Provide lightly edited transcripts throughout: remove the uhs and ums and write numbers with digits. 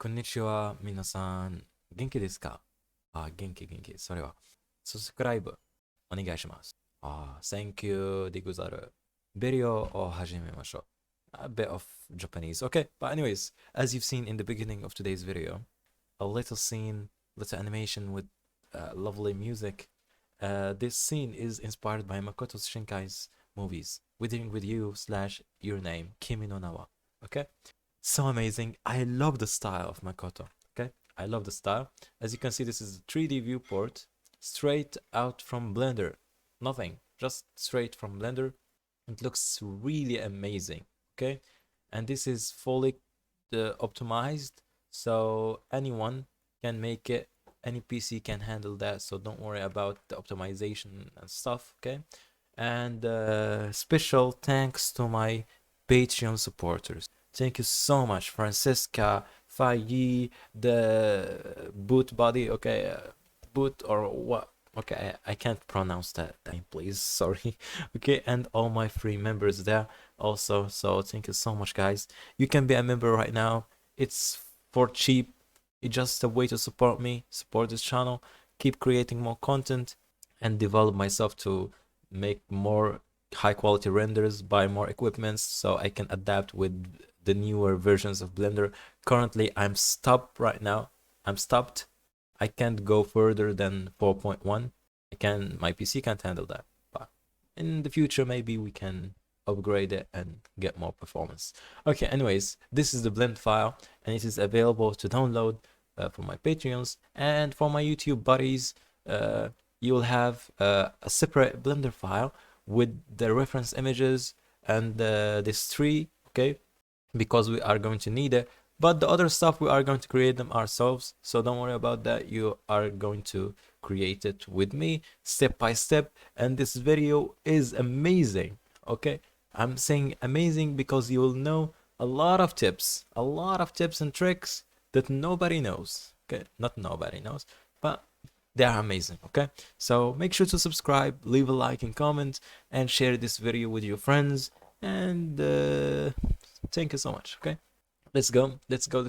こんにちは、皆さん。元気ですか？元気。それは、サブスクライブお願いします。Thank you でござる。ビデオを始めましょう。A bit of Japanese. Okay, but anyways, as you've seen in the beginning of today's video, a little scene, little animation with lovely music. This scene is inspired by Makoto Shinkai's movies, Withering with You slash Your Name, Kimi no Nawa. Okay? So amazing. I love the style of Makoto. Okay? I love the style. As you can see, this is a 3D viewport straight out from Blender. Nothing, just straight from Blender. It looks really amazing. Okay? And this is fully optimized, so anyone can make it. Any PC can handle that, so don't worry about the optimization and stuff. Okay? And special thanks to my Patreon supporters. Thank you so much, Francisca, Fayi, the boot body. Okay, boot or what? Okay, I can't pronounce that name, please. Sorry. Okay, and all my free members there also. So thank you so much, guys. You can be a member right now. It's for cheap. It's just a way to support me, support this channel, keep creating more content, and develop myself to make more high quality renders, buy more equipments so I can adapt with the newer versions of Blender. Currently, I'm stopped right now. I'm stopped. I can't go further than 4.1. My PC can't handle that. But in the future, maybe we can upgrade it and get more performance. Okay, anyways, this is the blend file and it is available to download for my Patreons and for my YouTube buddies. You will have a separate Blender file with the reference images and this tree, okay, because we are going to need it. But the other stuff, we are going to create them ourselves, so don't worry about that. You are going to create it with me step by step, and this video is amazing. Okay, I'm saying amazing because you will know a lot of tips and tricks that nobody knows. Okay, not nobody knows, but they are amazing. Okay, so make sure to subscribe, leave a like and comment, and share this video with your friends. And thank you so much. Okay, let's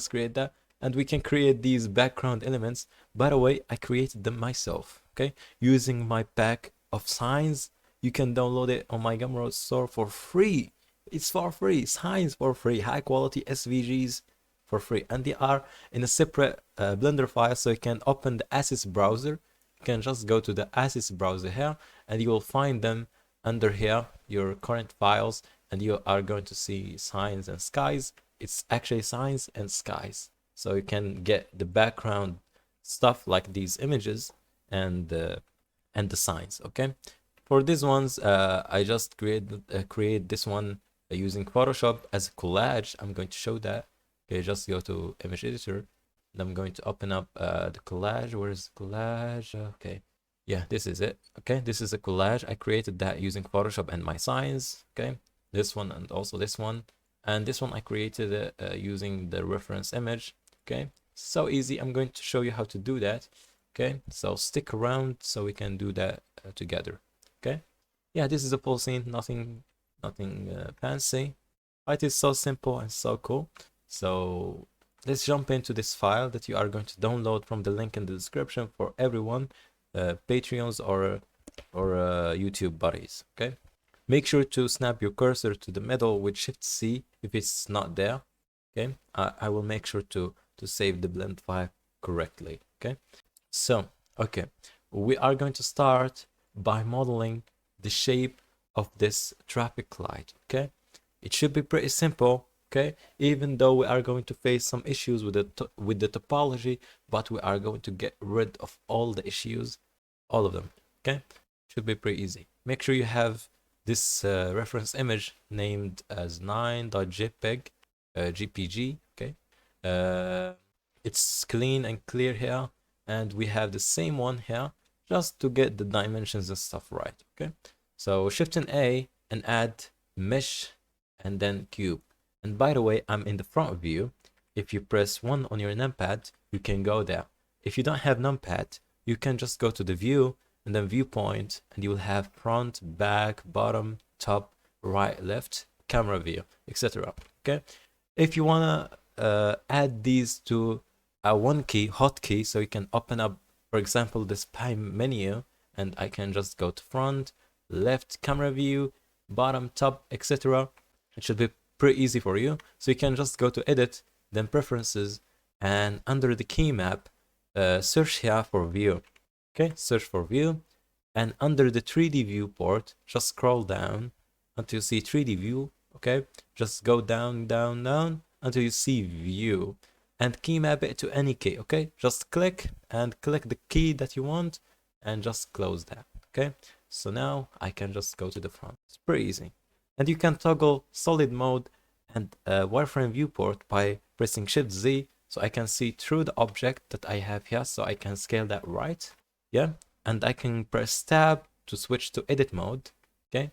create that, and we can create these background elements. By the way, I created them myself, okay, using my pack of signs. You can download it on my Gumroad store for free. It's for free, signs for free, high quality SVGs for free, and they are in a separate Blender file, so you can open the assets browser. You can just go to the assets browser here and you will find them under here, your current files, and you are going to see signs and skies. It's actually signs and skies, so you can get the background stuff like these images and the signs. Okay, for these ones I just create this one using Photoshop as a collage. I'm going to show that. Okay, just go to image editor and I'm going to open up the collage. Where is the collage? Okay, yeah, this is it. Okay, this is a collage. I created that using Photoshop and my signs. Okay, this one and also this one, and this one I created it using the reference image. Okay, so easy. I'm going to show you how to do that. Okay, so stick around so we can do that together. Okay, yeah, this is a full scene. Nothing fancy. It is so simple and so cool. So let's jump into this file that you are going to download from the link in the description for everyone, Patreons or YouTube buddies. Okay, make sure to snap your cursor to the middle with Shift C if it's not there. Okay, I will make sure to save the blend file correctly. Okay, so okay, we are going to start by modeling the shape of this traffic light. Okay, it should be pretty simple. Okay, even though we are going to face some issues with the topology, but we are going to get rid of all the issues, all of them. Okay, should be pretty easy. Make sure you have this reference image named as 9.jpg GPG. Okay, it's clean and clear here, and we have the same one here just to get the dimensions and stuff right. Okay, so Shift and A and add mesh and then cube. And by the way, I'm in the front view. If you press 1 on your numpad, you can go there. If you don't have numpad, you can just go to the view and then viewpoint, and you will have front, back, bottom, top, right, left, camera view, etc. Okay. If you wanna add these to a one key hotkey, so you can open up, for example, this pie menu, and I can just go to front, left, camera view, bottom, top, etc. It should be pretty easy for you. So you can just go to edit, then preferences, and under the key map, search here for view. Okay, search for view, and under the 3D viewport, just scroll down until you see 3D view. Okay, just go down, down, down until you see view, and key map it to any key. Okay, just click and click the key that you want, and just close that. Okay, so now I can just go to the front. It's pretty easy, and you can toggle solid mode and wireframe viewport by pressing Shift Z, so I can see through the object that I have here, so I can scale that right. Yeah, and I can press tab to switch to edit mode. Okay,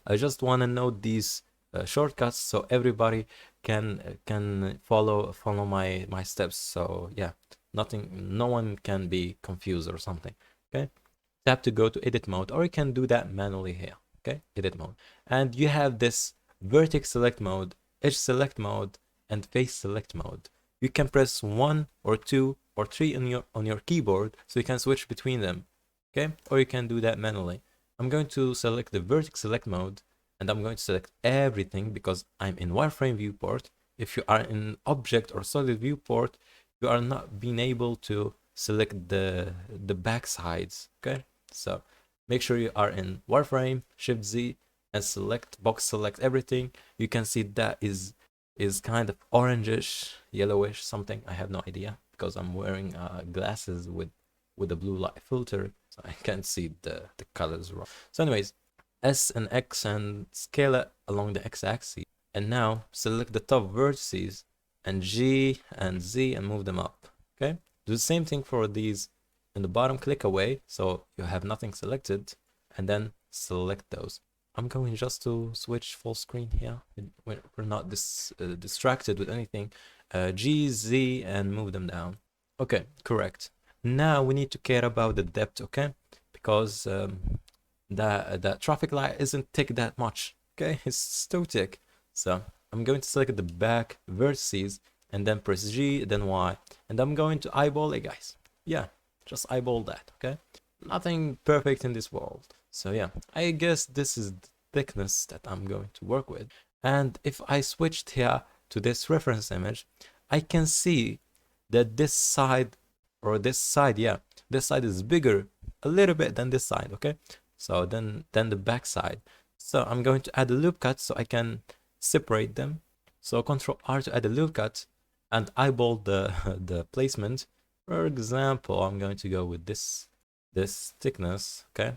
I just want to note these shortcuts so everybody can follow my steps. So yeah, no one can be confused or something. Okay, tap to go to edit mode, or you can do that manually here. Okay, edit mode, and you have this vertex select mode, edge select mode, and face select mode. You can press 1 or 2 or 3 on your keyboard, so you can switch between them. Okay, or you can do that manually. I'm going to select the vertex select mode, and I'm going to select everything because I'm in wireframe viewport. If you are in object or solid viewport, you are not being able to select the back sides. Okay, so make sure you are in wireframe, Shift Z, and select box select everything. You can see that is kind of orangish, yellowish, something. I have no idea because I'm wearing glasses with a blue light filter, so I can't see the colors wrong. So anyways, S and X and scale it along the x-axis, and now select the top vertices and G and Z and move them up. Okay, do the same thing for these in the bottom. Click away so you have nothing selected, and then select those. I'm going just to switch full screen here. We're not distracted with anything. G, Z, and move them down. Okay, correct. Now we need to care about the depth, okay? Because the traffic light isn't thick that much, okay? It's too thick. So I'm going to select the back vertices and then press G, then Y. And I'm going to eyeball it, guys. Yeah, just eyeball that, okay? Nothing perfect in this world. So yeah, I guess this is the thickness that I'm going to work with. And if I switched here to this reference image, I can see that this side, or this side, yeah, this side is bigger a little bit than this side, okay? So then the back side. So I'm going to add a loop cut so I can separate them. So Control R to add a loop cut and eyeball the placement. For example, I'm going to go with this thickness, okay,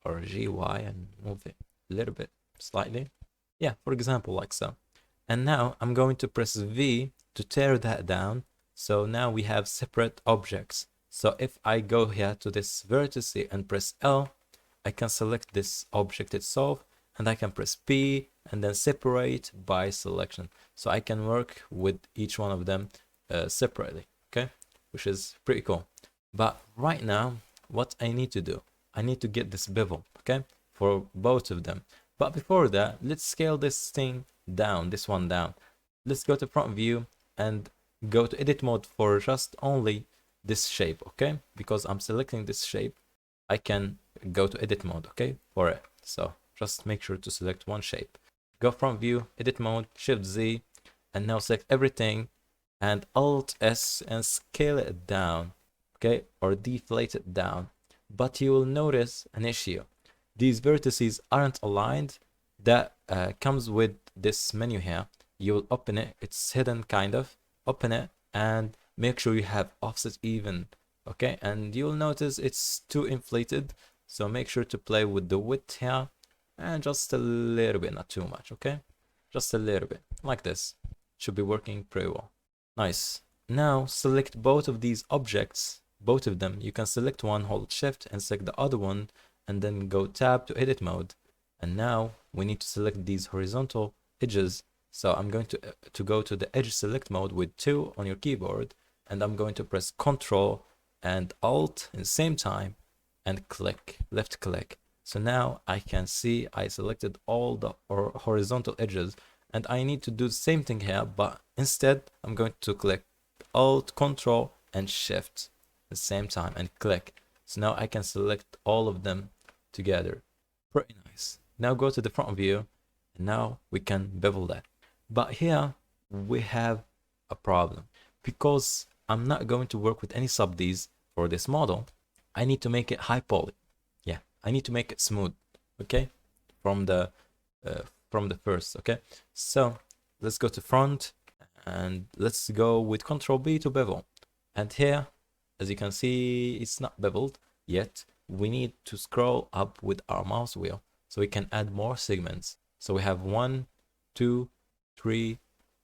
or GY, and move it a little bit slightly. Yeah, for example, like so. And now I'm going to press V to tear that down. So now we have separate objects. So if I go here to this vertex and press L, I can select this object itself, and I can press P and then separate by selection. So I can work with each one of them separately, okay, which is pretty cool. But right now, what I need to do, I need to get this bevel, okay, for both of them. But before that, let's scale this thing down, this one down. Let's go to front view and go to edit mode for just only this shape, okay? Because I'm selecting this shape, I can go to edit mode, okay, for it. So just make sure to select one shape. Go front view, edit mode, Shift Z, and now select everything and Alt S and scale it down, okay, or deflate it down. But you will notice an issue. These vertices aren't aligned. That comes with this menu here. You will open it, it's hidden kind of. Open it and make sure you have offset even, okay? And you'll notice it's too inflated, so make sure to play with the width here and just a little bit, not too much, okay? Just a little bit, like this. Should be working pretty well. Nice. Now select both of these objects, both of them. You can select one, hold shift and select the other one, and then go tab to edit mode. And now we need to select these horizontal edges. So I'm going to go to the edge select mode with 2 on your keyboard, and I'm going to press Ctrl and Alt in the same time and click, left click. So now I can see I selected all the horizontal edges, And I need to do the same thing here, but instead I'm going to click Alt, Control, and Shift at the same time and click. So now I can select all of them together. Pretty nice. Now go to the front view, and now we can bevel that. But here we have a problem, because I'm not going to work with any sub-Ds for this model. I need to make it high poly. Yeah, I need to make it smooth, okay, from the first. Okay, so let's go to front, and let's go with Control B to bevel. And here, as you can see, it's not beveled yet. We need to scroll up with our mouse wheel so we can add more segments. So we have 1, 2, 3,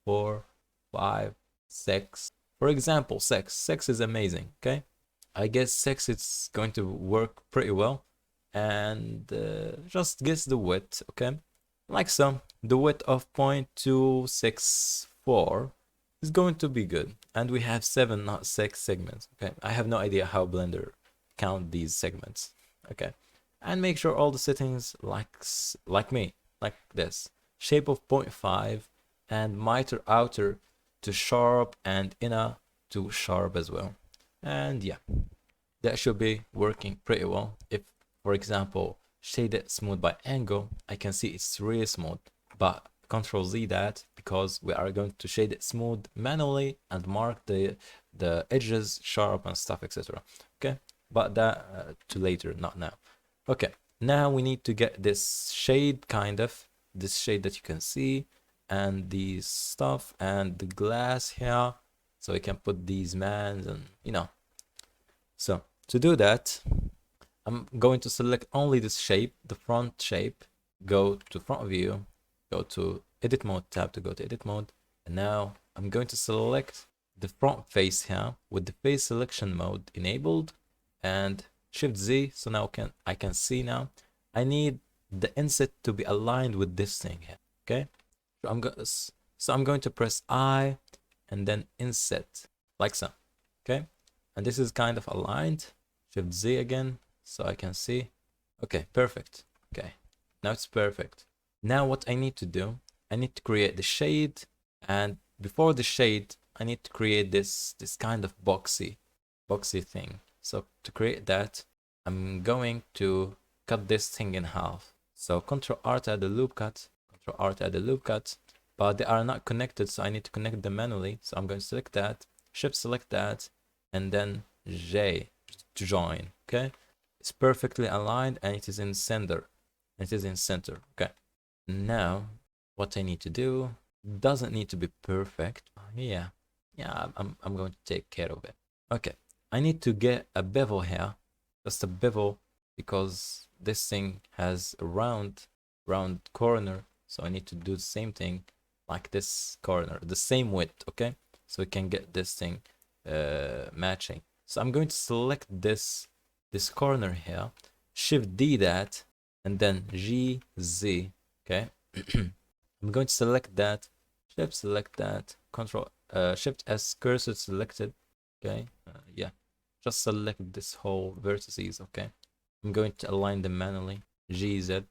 4, 5, 6. For example, 6. 6 is amazing, okay? I guess 6 is going to work pretty well. And just guess the width, okay? Like so. The width of 0.264 is going to be good. And we have 7, not 6 segments, okay? I have no idea how Blender count these segments, okay? And make sure all the settings like me, like this. Shape of 0.5 and miter outer to sharp and inner to sharp as well. And yeah, that should be working pretty well. If, for example, shade it smooth by angle, I can see it's really smooth, but Control Z that, because we are going to shade it smooth manually and mark the edges sharp and stuff, etc. Okay, but that to later, not now. Okay, now we need to get this shade, kind of this shade that you can see, and these stuff and the glass here, so we can put these mans and so to do that, I'm going to select only this shape, the front shape, go to front view, go to edit mode tab to go to edit mode, and now I'm going to select the front face here with the face selection mode enabled and Shift Z. So now I can see now. I need the inset to be aligned with this thing here. Okay, so I'm going to press I and then inset like so. Okay, and this is kind of aligned. Shift Z again so I can see. Okay, perfect. Okay, now it's perfect. Now what I need to do, I need to create the shade, and before the shade I need to create this kind of boxy thing. So to create that, I'm going to cut this thing in half. So Ctrl R to add the loop cut, Ctrl R to add the loop cut, but they are not connected, so I need to connect them manually. So I'm going to select that, Shift select that, and then J to join. Okay, it's perfectly aligned and it is in center. Okay, now what I need to do doesn't need to be perfect. Yeah, I'm going to take care of it. Okay, I need to get a bevel here, just a bevel, because this thing has a round corner, so I need to do the same thing like this corner, the same width, okay, so we can get this thing matching. So I'm going to select this corner here, Shift D that, and then G Z. Okay, I'm going to select that, Shift select that, Control Shift S, cursor selected. Okay, yeah, just select this whole vertices. Okay, I'm going to align them manually, G Z,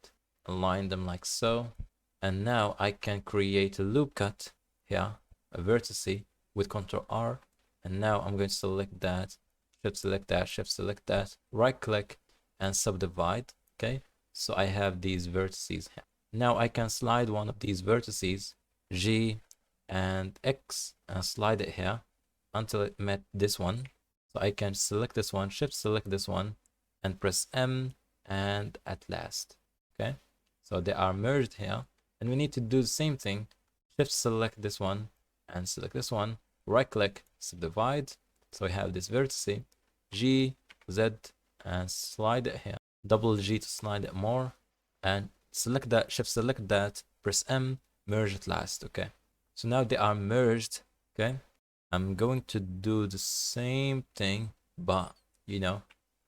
align them like so, and now I can create a loop cut here, a vertice with Control R, and now I'm going to select that, Shift select that, Shift select that, right click and subdivide. Okay, so I have these vertices here. Now I can slide one of these vertices, G and X, and slide it here until it met this one. So I can select this one, Shift select this one, and press M, and at last. Okay, so they are merged here, and we need to do the same thing. Shift select this one and select this one, right click, subdivide. So we have this vertex, G, Z, and slide it here. Double G to slide it more, and select that, Shift select that, press M, merge at last. Okay, so now they are merged. Okay, I'm going to do the same thing, but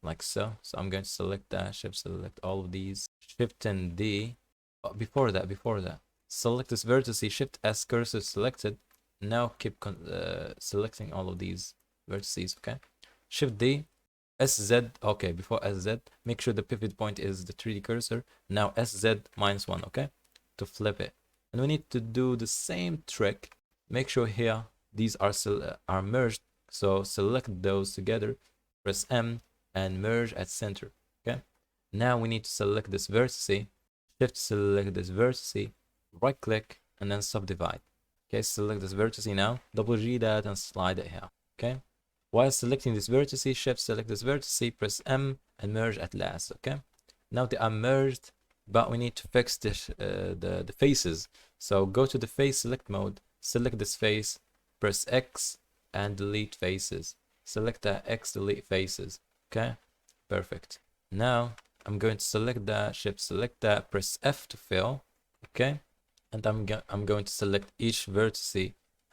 like so. So I'm going to select that, Shift select all of these, Shift and D. But before that, select this vertex, Shift S, cursor selected. Now keep selecting all of these vertices. Okay, Shift D, SZ. Okay, before SZ, make sure the pivot point is the 3D cursor. Now SZ -1. Okay, to flip it. And we need to do the same trick. Make sure here these are merged. So select those together, press M and merge at center. Okay. Now we need to select this vertex, shift select this vertex, right click and then subdivide. Okay, select this vertex now, double G that and slide it here. Okay. While selecting this vertex, shift select this vertex, press M and merge at last. Okay. Now they are merged, but we need to fix this, the faces. So go to the face select mode, select this face, press X and delete faces. Select that X, delete faces. Okay, perfect. Now I'm going to select that, shift select that, press F to fill. Okay, and I'm going to select each vertex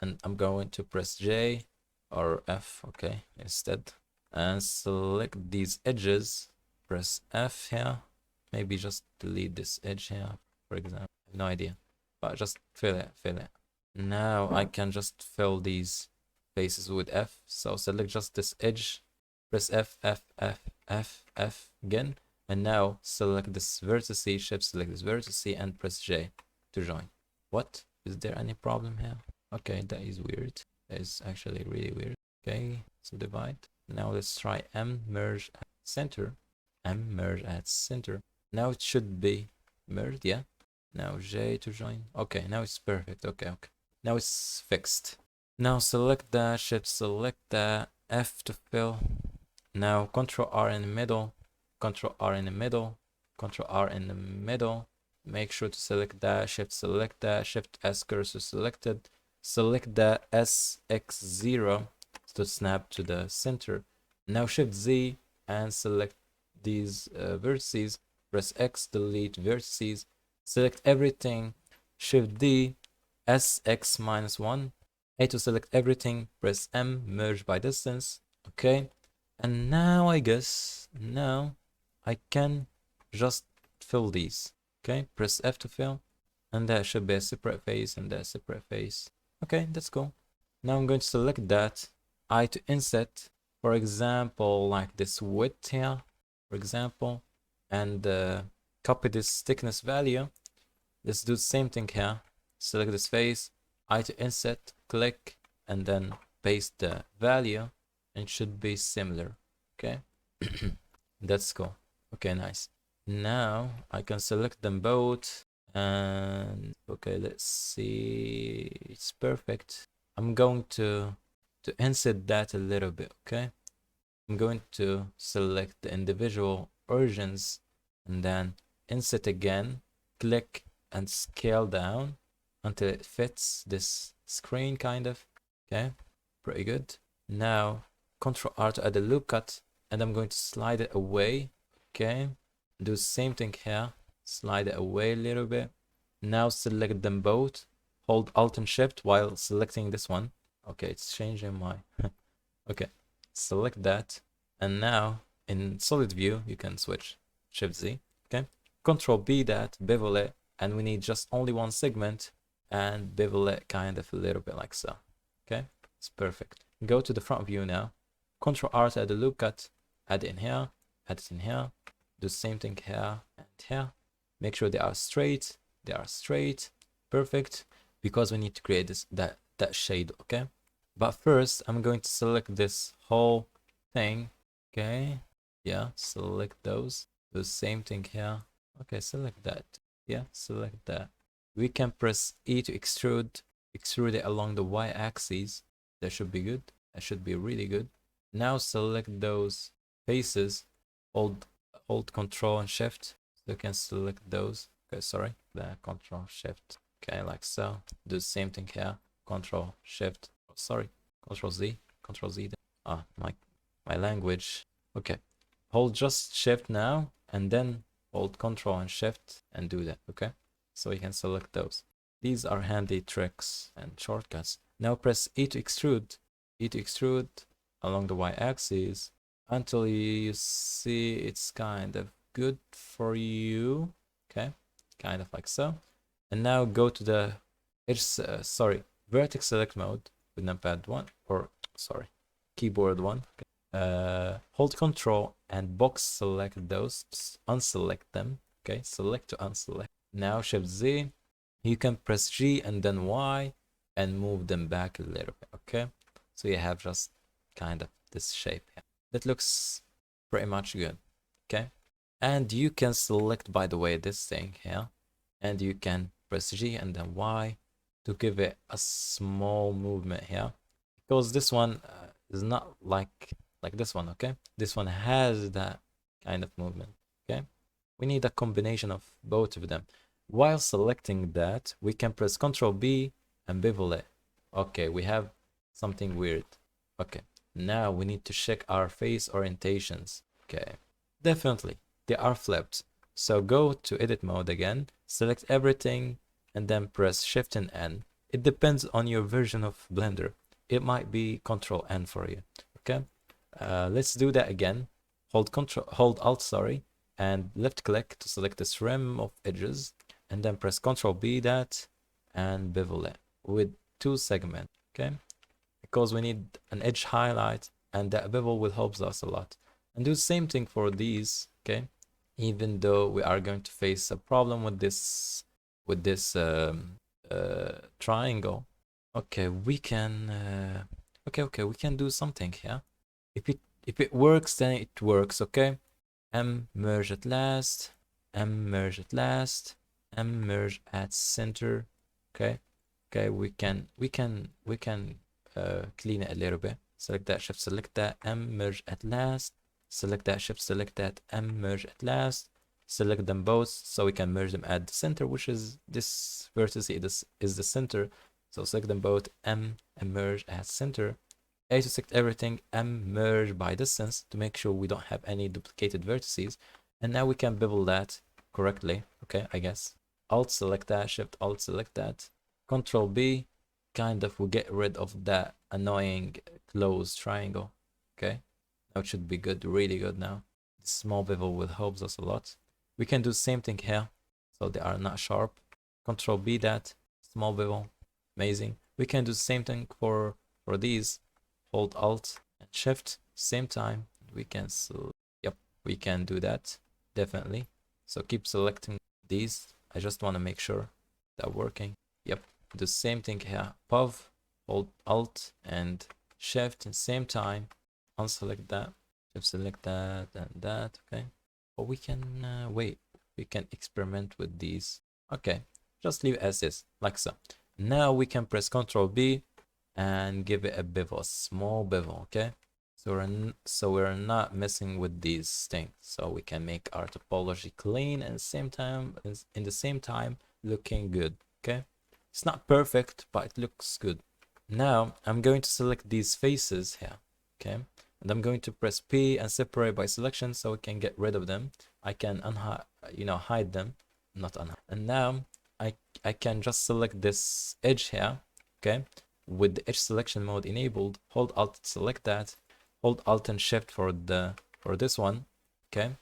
and I'm going to press J or F, okay, instead, and select these edges. Press F here. Maybe just delete this edge here, for example. No idea, but just fill it, fill it. Now I can just fill these faces with F. So select just this edge, press F, F, F, F, F again, and now select this vertex, shift select this vertex and press J to join. What? Is there any problem here? Okay, that is weird. That is actually really weird. Okay, so divide. Now let's try M merge at center. M merge at center. Now it should be merged, yeah. Now J to join. Okay, now it's perfect. Okay, okay. Now it's fixed. Now select that, shift select that, F to fill. Now Control R in the middle, Control R in the middle, Control R in the middle. Make sure to select that, shift S cursor selected. Select the SX0 to snap to the center. Now shift Z and select these vertices. Press X, delete vertices. Select everything. Shift D, SX -1. A to select everything. Press M, merge by distance. Okay. And now I guess now I can just fill these. Okay, press F to fill, and there should be a separate face and a separate face. Okay, that's cool. Now I'm going to select that, I to inset, for example, like this width here, for example, and copy this thickness value. Let's do the same thing here. Select this face, I to inset, click, and then paste the value, and it should be similar. Okay, that's cool. Okay, nice. Now I can select them both and okay, let's see, it's perfect. I'm going to insert that a little bit. Okay, I'm going to select the individual origins and then insert again, click and scale down until it fits this screen kind of. Okay, pretty good. Now Control R to add a loop cut and I'm going to slide it away. Okay, do the same thing here, slide it away a little bit. Now select them both, hold Alt and Shift while selecting this one. Okay, it's changing my okay, select that, and now in solid view you can switch Shift Z. Okay, Control B that, bevel it, and we need just only one segment and bevel it kind of a little bit like so. Okay, it's perfect. Go to the front view now, Control R to add a loop cut, add it in here, add it in here. Do the same thing here and here. Make sure they are straight. They are straight. Perfect. Because we need to create this that shade. Okay. But first, I'm going to select this whole thing. Okay. Yeah. Select those. Do the same thing here. Okay. Select that. Yeah. Select that. We can press E to extrude. Extrude it along the Y-axis. That should be good. That should be really good. Now select those faces. Hold Control and Shift, so you can select those. Okay, sorry, the Control Shift. Okay, like so. Do the same thing here. Control Shift. Oh, sorry, Control Z. Control Z. Ah, my language. Okay, hold just Shift now, and then hold Control and Shift and do that. Okay, so you can select those. These are handy tricks and shortcuts. Now press E to extrude. E to extrude along the Y-axis until you see it's kind of good for you. Okay, kind of like so. And now go to the edge, vertex select mode with numpad 1, or sorry, keyboard 1. Okay. Hold Control and box select those, unselect them. Okay, select to unselect. Now Shift Z You can press G and then Y and move them back a little bit, okay? So you have just kind of this shape here. That looks pretty much good, okay? And you can select, by the way, this thing here, and you can press G and then Y to give it a small movement here, because this one is not like this one, okay? This one has that kind of movement, okay? We need a combination of both of them. While selecting that, we can press Ctrl B and bevel it. Okay, we have something weird. Okay, now we need to check our face orientations. Okay, definitely they are flipped. So go to edit mode again, select everything, and then press Shift and N. It depends on your version of Blender. It might be Ctrl N for you. Okay, let's do that again. Hold Alt, sorry, and left click to select this rim of edges, and then press Ctrl B that and bevel it with 2 segments. Okay, because we need an edge highlight, and that bevel will help us a lot. And do the same thing for these. Okay, even though we are going to face a problem with this triangle. Okay, we can okay, we can do something here. If it works, then it works. Okay, M merge at last, M merge at last, M merge at center. Okay, okay, we can clean it a little bit. Select that, shift select that, M merge at last. Select that, shift select that, M merge at last. Select them both so we can merge them at the center, which is this vertex. This is the center. So select them both, M and merge at center. A to select everything, M merge by distance to make sure we don't have any duplicated vertices. And now we can bevel that correctly. Okay, I guess. Alt select that, Shift Alt select that. Control B, kind of will get rid of that annoying closed triangle. Okay, now it should be good, really good now. This small bevel will help us a lot. We can do the same thing here, so they are not sharp. Control B that, small bevel, amazing. We can do the same thing for these. Hold Alt and Shift, same time. We can yep, we can do that, definitely. So keep selecting these. I just want to make sure they're working. Yep, the same thing here. POV, hold Alt and Shift at same time. Unselect that, shift select that and that. Okay, or we can wait. We can experiment with these. Okay, just leave it as is, like so. Now we can press Ctrl B and give it a bevel, a small bevel. Okay, so we're not messing with these things. So we can make our topology clean and in the same time looking good. Okay, it's not perfect, but it looks good. Now I'm going to select these faces here. Okay, and I'm going to press P and separate by selection so we can get rid of them. I can hide them, not unhide. And now I can just select this edge here. Okay, with the edge selection mode enabled, hold Alt to select that, hold Alt and Shift for this one. Okay,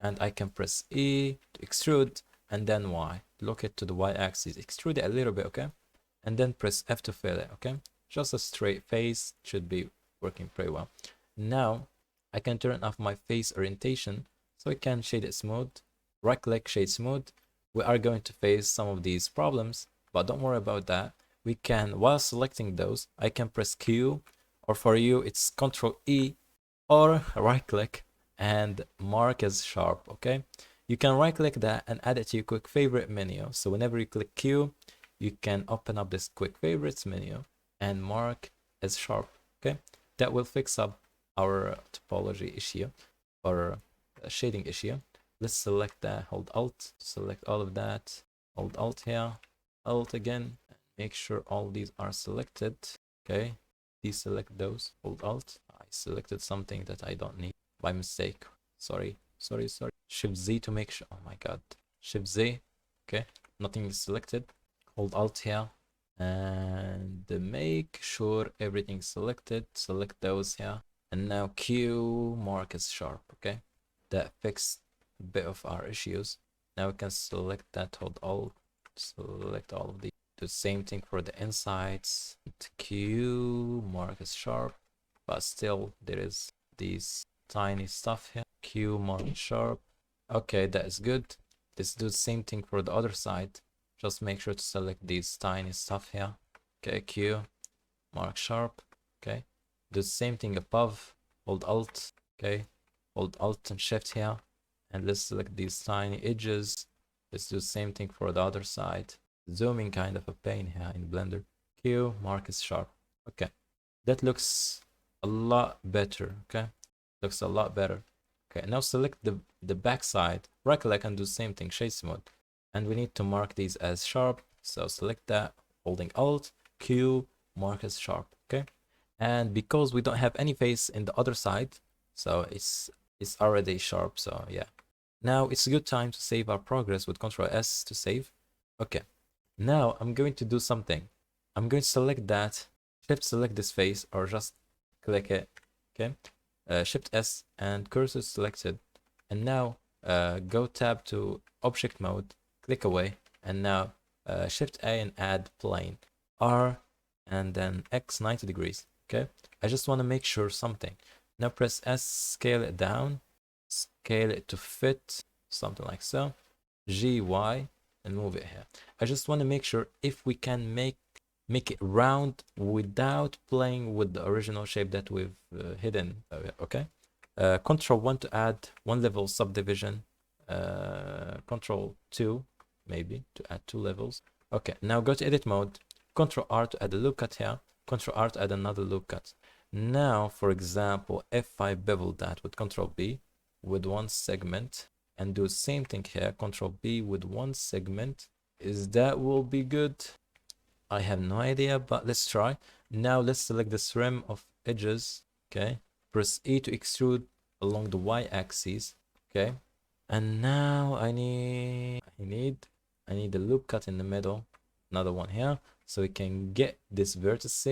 and I can press E to extrude and then Y. Lock it to the Y axis, extrude it a little bit. Okay, and then press F to fill it. Okay, just a straight face should be working pretty well. Now I can turn off my face orientation so I can shade it smooth. Right click, shade smooth. We are going to face some of these problems, but don't worry about that. We can, while selecting those, I can press Q, or for you it's Ctrl E, or right click and mark as sharp. Okay, you can right click that and add it to your quick favorite menu. So whenever you click Q, you can open up this quick favorites menu and mark as sharp. Okay, that will fix up our topology issue or shading issue. Let's select that, hold Alt, select all of that, hold Alt here, Alt again, make sure all these are selected. Okay, deselect those, hold Alt. I selected something that I don't need by mistake. Sorry. Shift Z to make sure. Oh my god. Shift Z. Okay, nothing is selected. Hold Alt here and make sure everything's selected. Select those here. And now Q, mark as sharp. Okay, that fixed a bit of our issues. Now we can select that, hold Alt, select all of these. Do the same thing for the insides. Q, mark as sharp, but still there is these tiny stuff here. Q, mark sharp. Okay, that is good. Let's do the same thing for the other side. just make sure to select these tiny stuff here. Okay, Q, mark sharp. Okay, do the same thing above, hold Alt. Okay, hold Alt and Shift here, and let's select these tiny edges. Let's do the same thing for the other side. Zooming kind of a pain here in Blender. Q, mark is sharp. Okay, that looks a lot better. Okay, looks a lot better. Okay, now select the back side, right click and do the same thing, shade mode. And we need to mark these as sharp. So select that, holding Alt, Q, mark as sharp. Okay, and because we don't have any face in the other side, so it's already sharp. So yeah, now it's a good time to save our progress with Ctrl S to save. Okay, now I'm going to do something. I'm going to select that, shift select this face, or just click it. Okay, shift S and cursor selected, and now go tab to object mode, click away, and now shift A and add plane, R and then X 90 degrees. Okay, I just want to make sure something. Now press S, scale it down, scale it to fit, something like so, G, Y, and move it here. I just want to make sure if we can make it round without playing with the original shape that we've hidden. Okay, Control 1 to add one level subdivision, Control 2 maybe to add 2 levels. Okay, now go to edit mode, Control R to add a loop cut here, Control R to add another loop cut. Now for example, if I bevel that with Control B with one segment and do the same thing here, Control B with one segment, is that will be good? I have no idea, but let's try. Now let's select this rim of edges. Okay, press E to extrude along the y-axis. Okay, and now I need a loop cut in the middle, another one here, so we can get this vertex,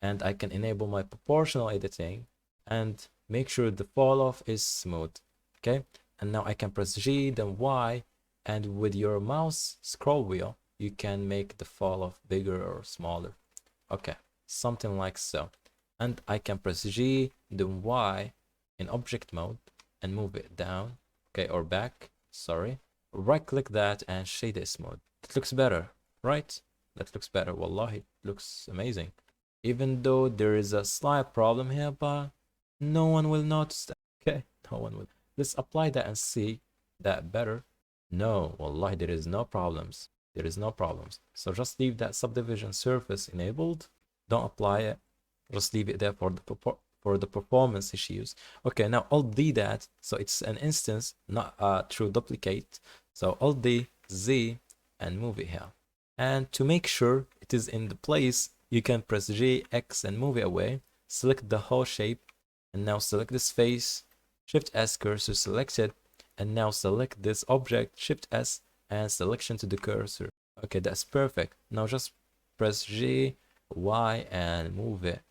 and I can enable my proportional editing and make sure the fall off is smooth. Okay, and now I can press G, then Y, and with your mouse scroll wheel you can make the fall off bigger or smaller. Okay, something like so. And I can press G, then Y in object mode and move it down, okay, or back, sorry. Right click that and shade this mode. It looks better, right? That looks better. Wallahi, it looks amazing. Even though there is a slight problem here, but no one will notice that. Okay, no one will. Let's apply that and see that better. No, wallahi, there is no problems. There is no problems. So just leave that subdivision surface enabled. Don't apply it. Just leave it there for the performance issues. Okay, now Alt D that, so it's an instance, not a true duplicate. So Alt D, Z, and move it here. And to make sure it is in the place, you can press J, X, and move it away. Select the whole shape, and now select this face. Shift S, cursor selected, and now select this object. Shift S and selection to the cursor. Okay, that's perfect. Now just press J, Y, and move it.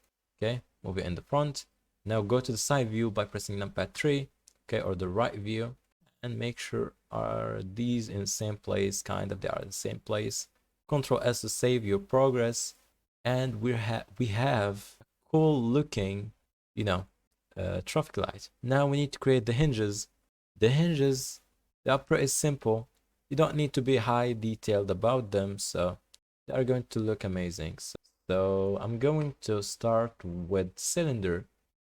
Okay, move it in the front. Now go to the side view by pressing numpad 3, okay, or the right view, and make sure are these in the same place. Kind of, they are in the same place. Control S to save your progress, and we have cool looking, you know, traffic light. Now we need to create the hinges. The upper is simple. You don't need to be high detailed about them, so they are going to look amazing. So I'm going to start with cylinder,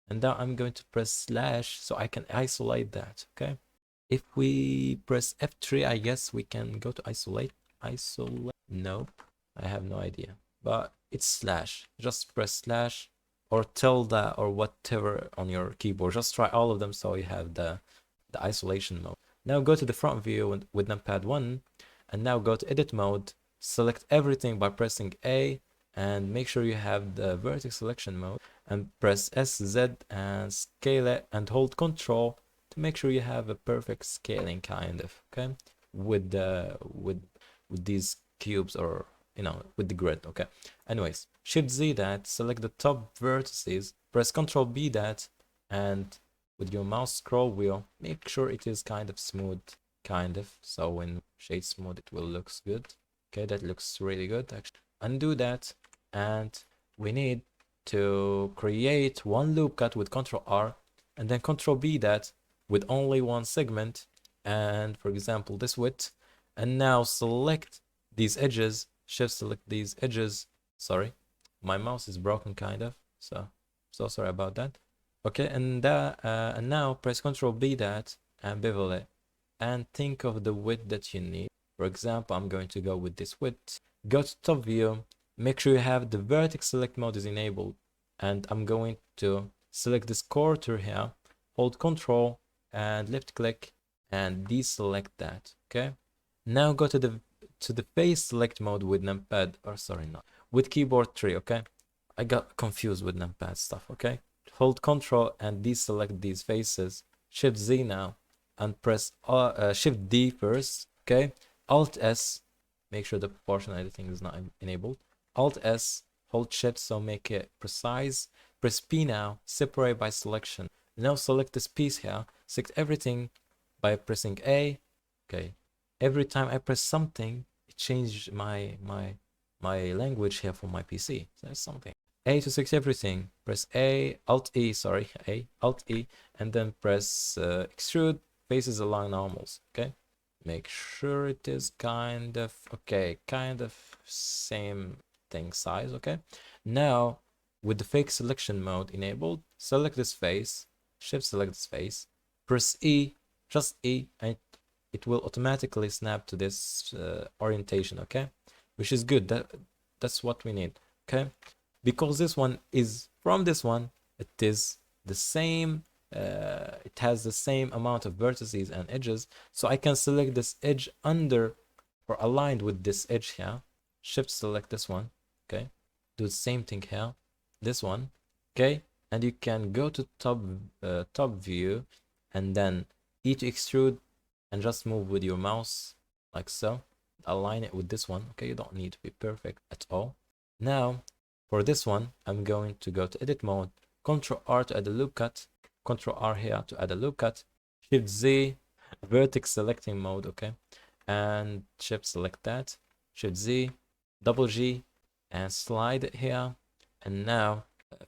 and now I'm going to press slash so I can isolate that. Okay, if we press F3, I guess we can go to isolate. No, I have no idea, but it's slash. Just press slash or tilde or whatever on your keyboard. Just try all of them so you have the isolation mode. Now go to the front view with numpad 1, and now go to edit mode, select everything by pressing A, and make sure you have the vertex selection mode, and press SZ and scale it, and hold Control to make sure you have a perfect scaling, kind of, okay, with these cubes, or you know, with the grid. Okay, anyways, Shift Z that, select the top vertices, press Control B that, and with your mouse scroll wheel, make sure it is kind of smooth, so when shade smooth it will look good. Okay, that looks really good actually. Undo that, and we need to create one loop cut with Control R, and then Control B that with only one segment, and for example this width, and now select these edges, shift select these edges. Sorry, my mouse is broken kind of, so sorry about that. Okay, and now press Ctrl B that and bevel it, and think of the width that you need. For example, I'm going to go with this width. Go to top view, make sure you have the vertex select mode is enabled, and I'm going to select this quarter here, hold Ctrl and left click and deselect that. Okay, now go to the face select mode with numpad, or sorry, not with keyboard 3. Okay, I got confused with numpad stuff. Okay, hold Ctrl and deselect these faces, Shift Z now, and press Shift D first. Okay, Alt S, make sure the proportional editing is not enabled. Alt S, hold Shift so make it precise. Press P now, separate by selection. Now select this piece here, select everything by pressing A. Okay, every time I press something, it changed my language here for my PC. So that's something. A to select everything, press A, Alt E, sorry, A, Alt E, and then press extrude faces along normals. Okay, make sure it is kind of okay, kind of same thing size. Okay, now with the fake selection mode enabled, select this face, shift select this face, press E, just E, and it will automatically snap to this orientation. Okay, which is good. That's what we need. Okay, because this one is from this one, it is the same. It has the same amount of vertices and edges, so I can select this edge under or aligned with this edge here. Shift select this one. Okay, do the same thing here. This one. Okay, and you can go to top view, and then E to extrude, and just move with your mouse like so. Align it with this one. Okay, you don't need to be perfect at all. Now for this one, I'm going to go to edit mode, Ctrl R to add a loop cut, Ctrl R here to add a loop cut, Shift Z, vertex selecting mode, okay, and Shift select that, Shift Z, double G, and slide it here. And now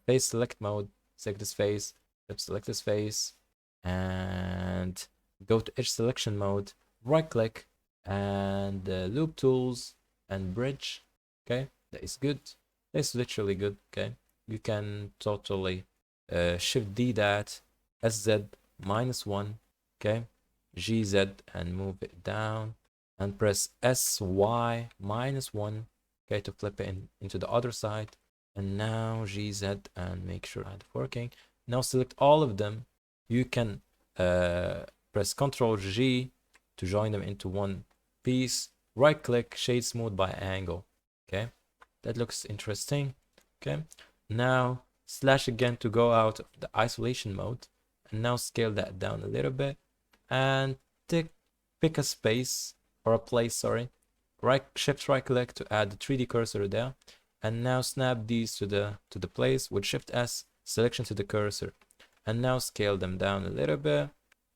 face select mode, select this face, Shift select this face, and go to edge selection mode, right click, and loop tools and bridge. Okay, that is good. It's literally good. Okay, you can totally Shift D that, SZ -1, okay, GZ, and move it down, and press SY -1, okay, to flip it into the other side. And now GZ, and make sure it's working. Now select all of them. You can press Ctrl G to join them into one piece. Right click, shade smooth by angle. Okay, that looks interesting. Okay, now slash again to go out of the isolation mode, and now scale that down a little bit, and pick a space or a place, sorry, shift right click to add the 3D cursor there, and now snap these to the place with Shift S, selection to the cursor, and now scale them down a little bit.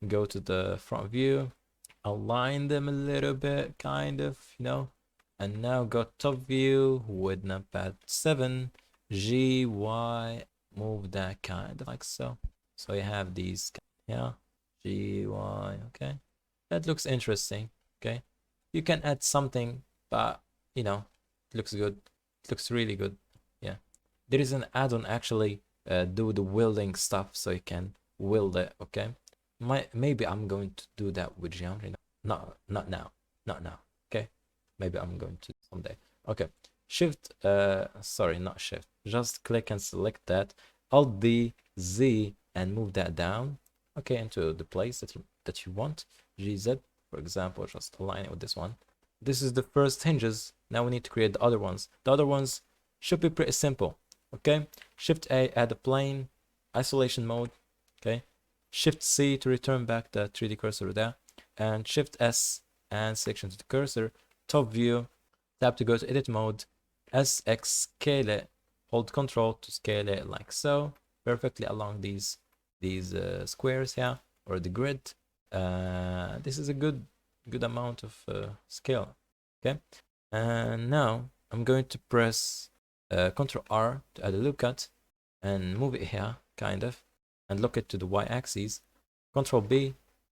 Go to the front view, align them a little bit, kind of, you know, and now go top view with numpad 7, G, Y, move that kind of like so. So you have these, yeah, G, Y, okay. That looks interesting, okay. You can add something, but, you know, it looks good. It looks really good, yeah. There is an add-on actually do the welding stuff, so you can weld it, okay. Maybe I'm going to do that with Geometry. Not now, okay. Maybe I'm going to someday. Okay, Shift, sorry, not Shift. Just click and select that. Alt D, Z, and move that down. Okay, into the place that you want. GZ, for example, just align it with this one. This is the first hinges. Now we need to create the other ones. The other ones should be pretty simple. Okay, Shift A, add a plane, isolation mode. Okay, Shift C to return back the 3D cursor there, and Shift S and selection to the cursor. Top view, tap to go to edit mode, SX, scale it, hold Ctrl to scale it like so, perfectly along these squares here, or the grid. This is a good amount of scale. Okay, and now I'm going to press Ctrl R to add a loop cut and move it here, kind of, and lock it to the Y-axis. Ctrl B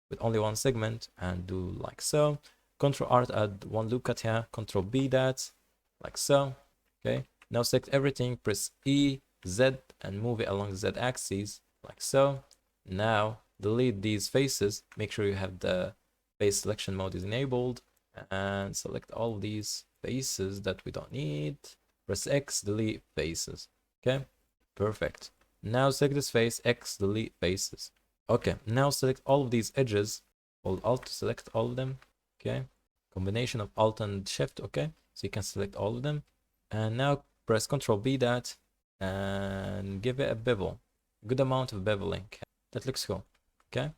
with only one segment and do like so. Control R to add one loop cut here. Control B that, like so. Okay. Now select everything, press E, Z, and move it along the Z axis, like so. Now delete these faces. Make sure you have the face selection mode is enabled, and select all these faces that we don't need. Press X, delete faces. Okay, perfect. Now select this face, X, delete faces. Okay, now select all of these edges. Hold Alt to select all of them. Okay, combination of Alt and Shift. Okay, so you can select all of them. And now press Ctrl B that and give it a bevel. Good amount of beveling. That looks cool. Okay,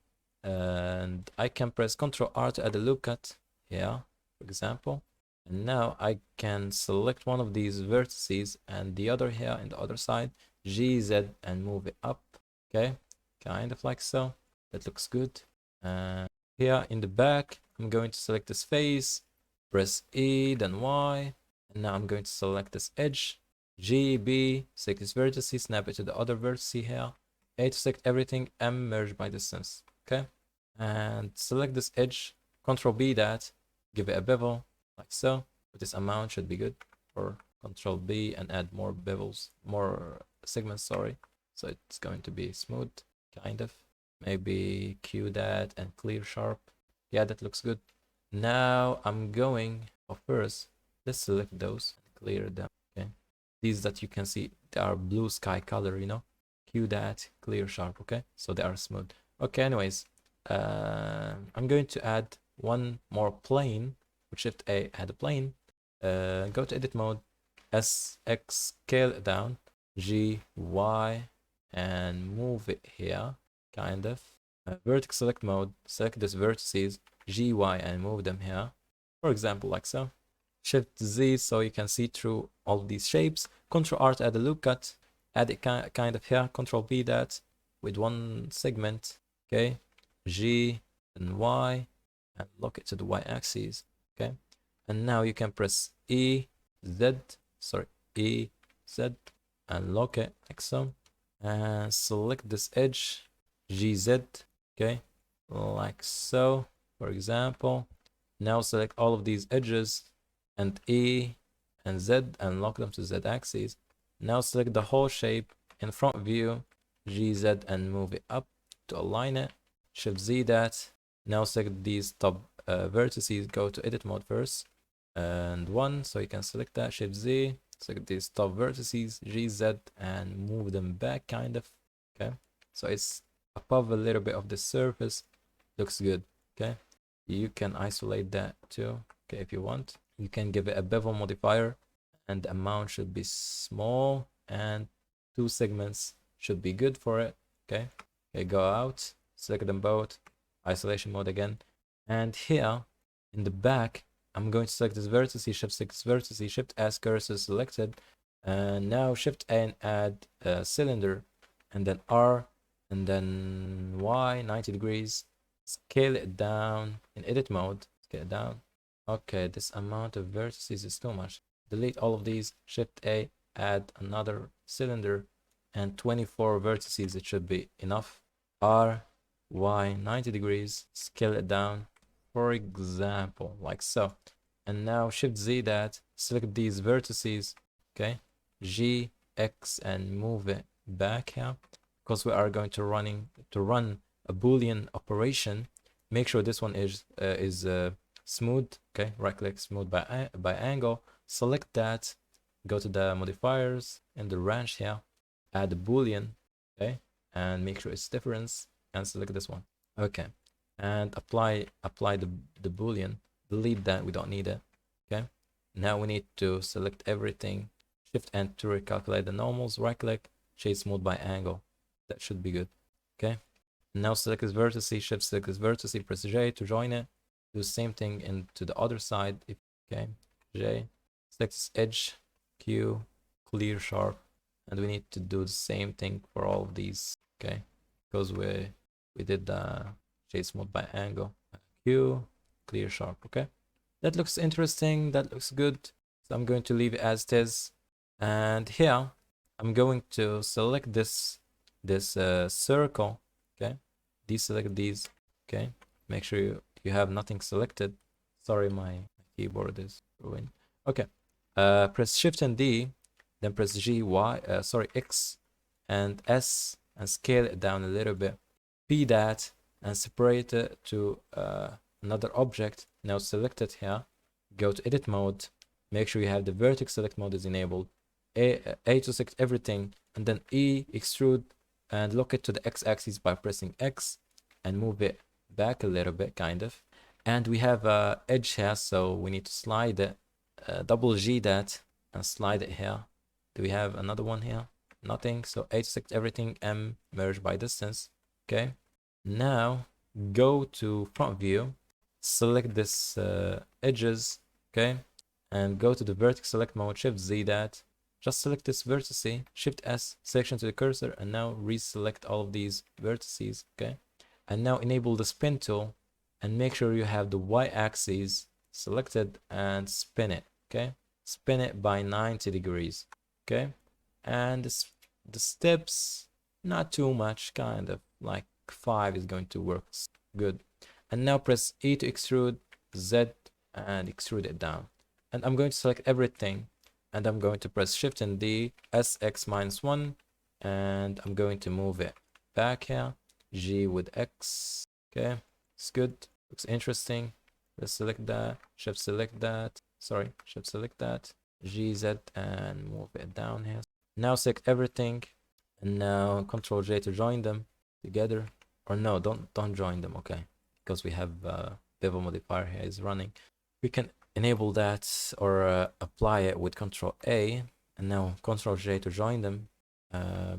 and I can press Ctrl R to add a loop cut here, for example. And now I can select one of these vertices and the other here in the other side, G, Z, and move it up. Okay, kind of like so. That looks good. And here in the back, I'm going to select this face, press E, then Y. And now I'm going to select this edge, G, B, select this vertice, snap it to the other vertice here. A to select everything, M, merge by distance. Okay, and select this edge, Ctrl B that, give it a bevel, like so. But this amount should be good. Or Ctrl B and add more bevels, more segments, sorry. So it's going to be smooth, kind of. Maybe Q that and clear sharp. Yeah, that looks good. Now I'm going, first, let's select those and clear them. Okay, these that you can see, they are blue sky color, you know. Q that, clear sharp. Okay, so they are smooth. Okay, anyways, I'm going to add one more plane. With Shift A, add a plane. Go to edit mode, S, X, scale it down, G, Y, and move it here, kind of. Vertex select mode, select this vertices, G, Y, and move them here. For example, like so. Shift Z so you can see through all of these shapes. Control R to add a loop cut. Add it kind of here. Control B that with one segment. Okay. G and Y, and lock it to the Y axis. Okay. And now you can press E, Z, and lock it like so. And select this edge, GZ, okay, like so, for example. Now select all of these edges and E and Z and lock them to Z axis. Now select the whole shape in front view, GZ, and move it up to align it. Shift Z that. Now select these top vertices, go to edit mode first. And one, so you can select that, Shift Z, select these top vertices, GZ, and move them back, kind of. Okay, so it's above a little bit of the surface. Looks good. Okay, you can isolate that too. Okay, if you want, you can give it a bevel modifier, and the amount should be small, and 2 segments should be good for it. Okay, go out, select them both, isolation mode again, and here in the back, I'm going to select this vertex, Shift 6 vertex, Shift S, cursor selected, and now Shift A and add a cylinder, and then R, and then Y, 90 degrees, scale it down in edit mode, scale it down. Okay, this amount of vertices is too much. Delete all of these, Shift A, add another cylinder, and 24 vertices, it should be enough. R, Y, 90 degrees, scale it down, for example, like so. And now Shift Z that, select these vertices, okay, G, X, and move it back here, because we are going to run a Boolean operation. Make sure this one is smooth. Okay, right click smooth by angle, select that, go to the modifiers in the range here, add a Boolean, okay, and make sure it's difference, and select this one. Okay, and apply the Boolean. Delete that, we don't need it. Okay, now we need to select everything, Shift and to recalculate the normals, right click, shade smooth by angle. That should be good. Okay, now select this vertex, Shift select this vertex, press J to join it. Do the same thing into the other side. Okay, J, select this edge, Q, clear sharp, and we need to do the same thing for all of these. Okay, because we did the shade smooth by angle, Q, clear sharp. Okay, that looks interesting, that looks good, so I'm going to leave it as it is. And here I'm going to select this circle. Okay, deselect these. Okay, make sure you have nothing selected, Sorry, my keyboard is ruined. Okay. Press Shift and D, then press X and S and scale it down a little bit. P that and separate it to another object. Now select it here. Go to edit mode. Make sure you have the vertex select mode is enabled. A to select everything, and then E extrude and lock it to the x-axis by pressing X and move it back a little bit, kind of. And we have a edge here, so we need to slide it. Double G that and slide it here. Do we have another one here? Nothing. So A to select everything, M merge by distance. Okay. Now go to front view, select this edges, okay, and go to the vertex select mode, Shift Z that. Just select this vertice, Shift S, selection to the cursor, and now reselect all of these vertices, okay? And now enable the spin tool and make sure you have the y-axis selected and spin it, okay? Spin it by 90 degrees, okay? And the steps, not too much, kind of like 5 is going to work good. And now press E to extrude, Z and extrude it down. And I'm going to select everything, and I'm going to press Shift and D, SX-1, and I'm going to move it back here. G with X, okay, it's good, looks interesting. Let's select that, Shift select that, sorry, Shift select that, GZ, and move it down here. Now select everything, and now Control J to join them together. Or no, don't join them, okay, because we have bevel modifier here is running. We can enable that or apply it with Control A, and now Control J to join them.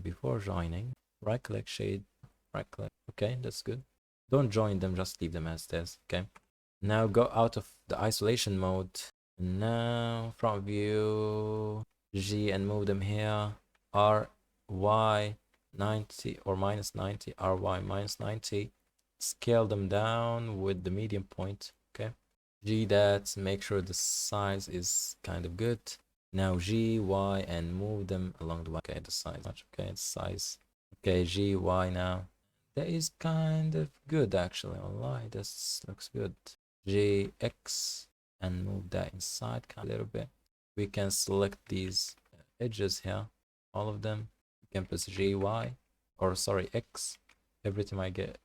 Before joining, right click, shade, right click. Okay, that's good. Don't join them, just leave them as is. Okay. Now go out of the isolation mode. Now front view, G, and move them here. R, Y, 90 or minus 90, RY minus 90. Scale them down with the medium point. Okay. G that, make sure the size is kind of good. Now G, Y, and move them along the way. Okay, the size. Okay, the size. Okay, G, Y now. That is kind of good actually. Wallahi, this looks good. G, X, and move that inside a little bit. We can select these edges here, all of them. We can press G, Y, or sorry, X. Every time I get.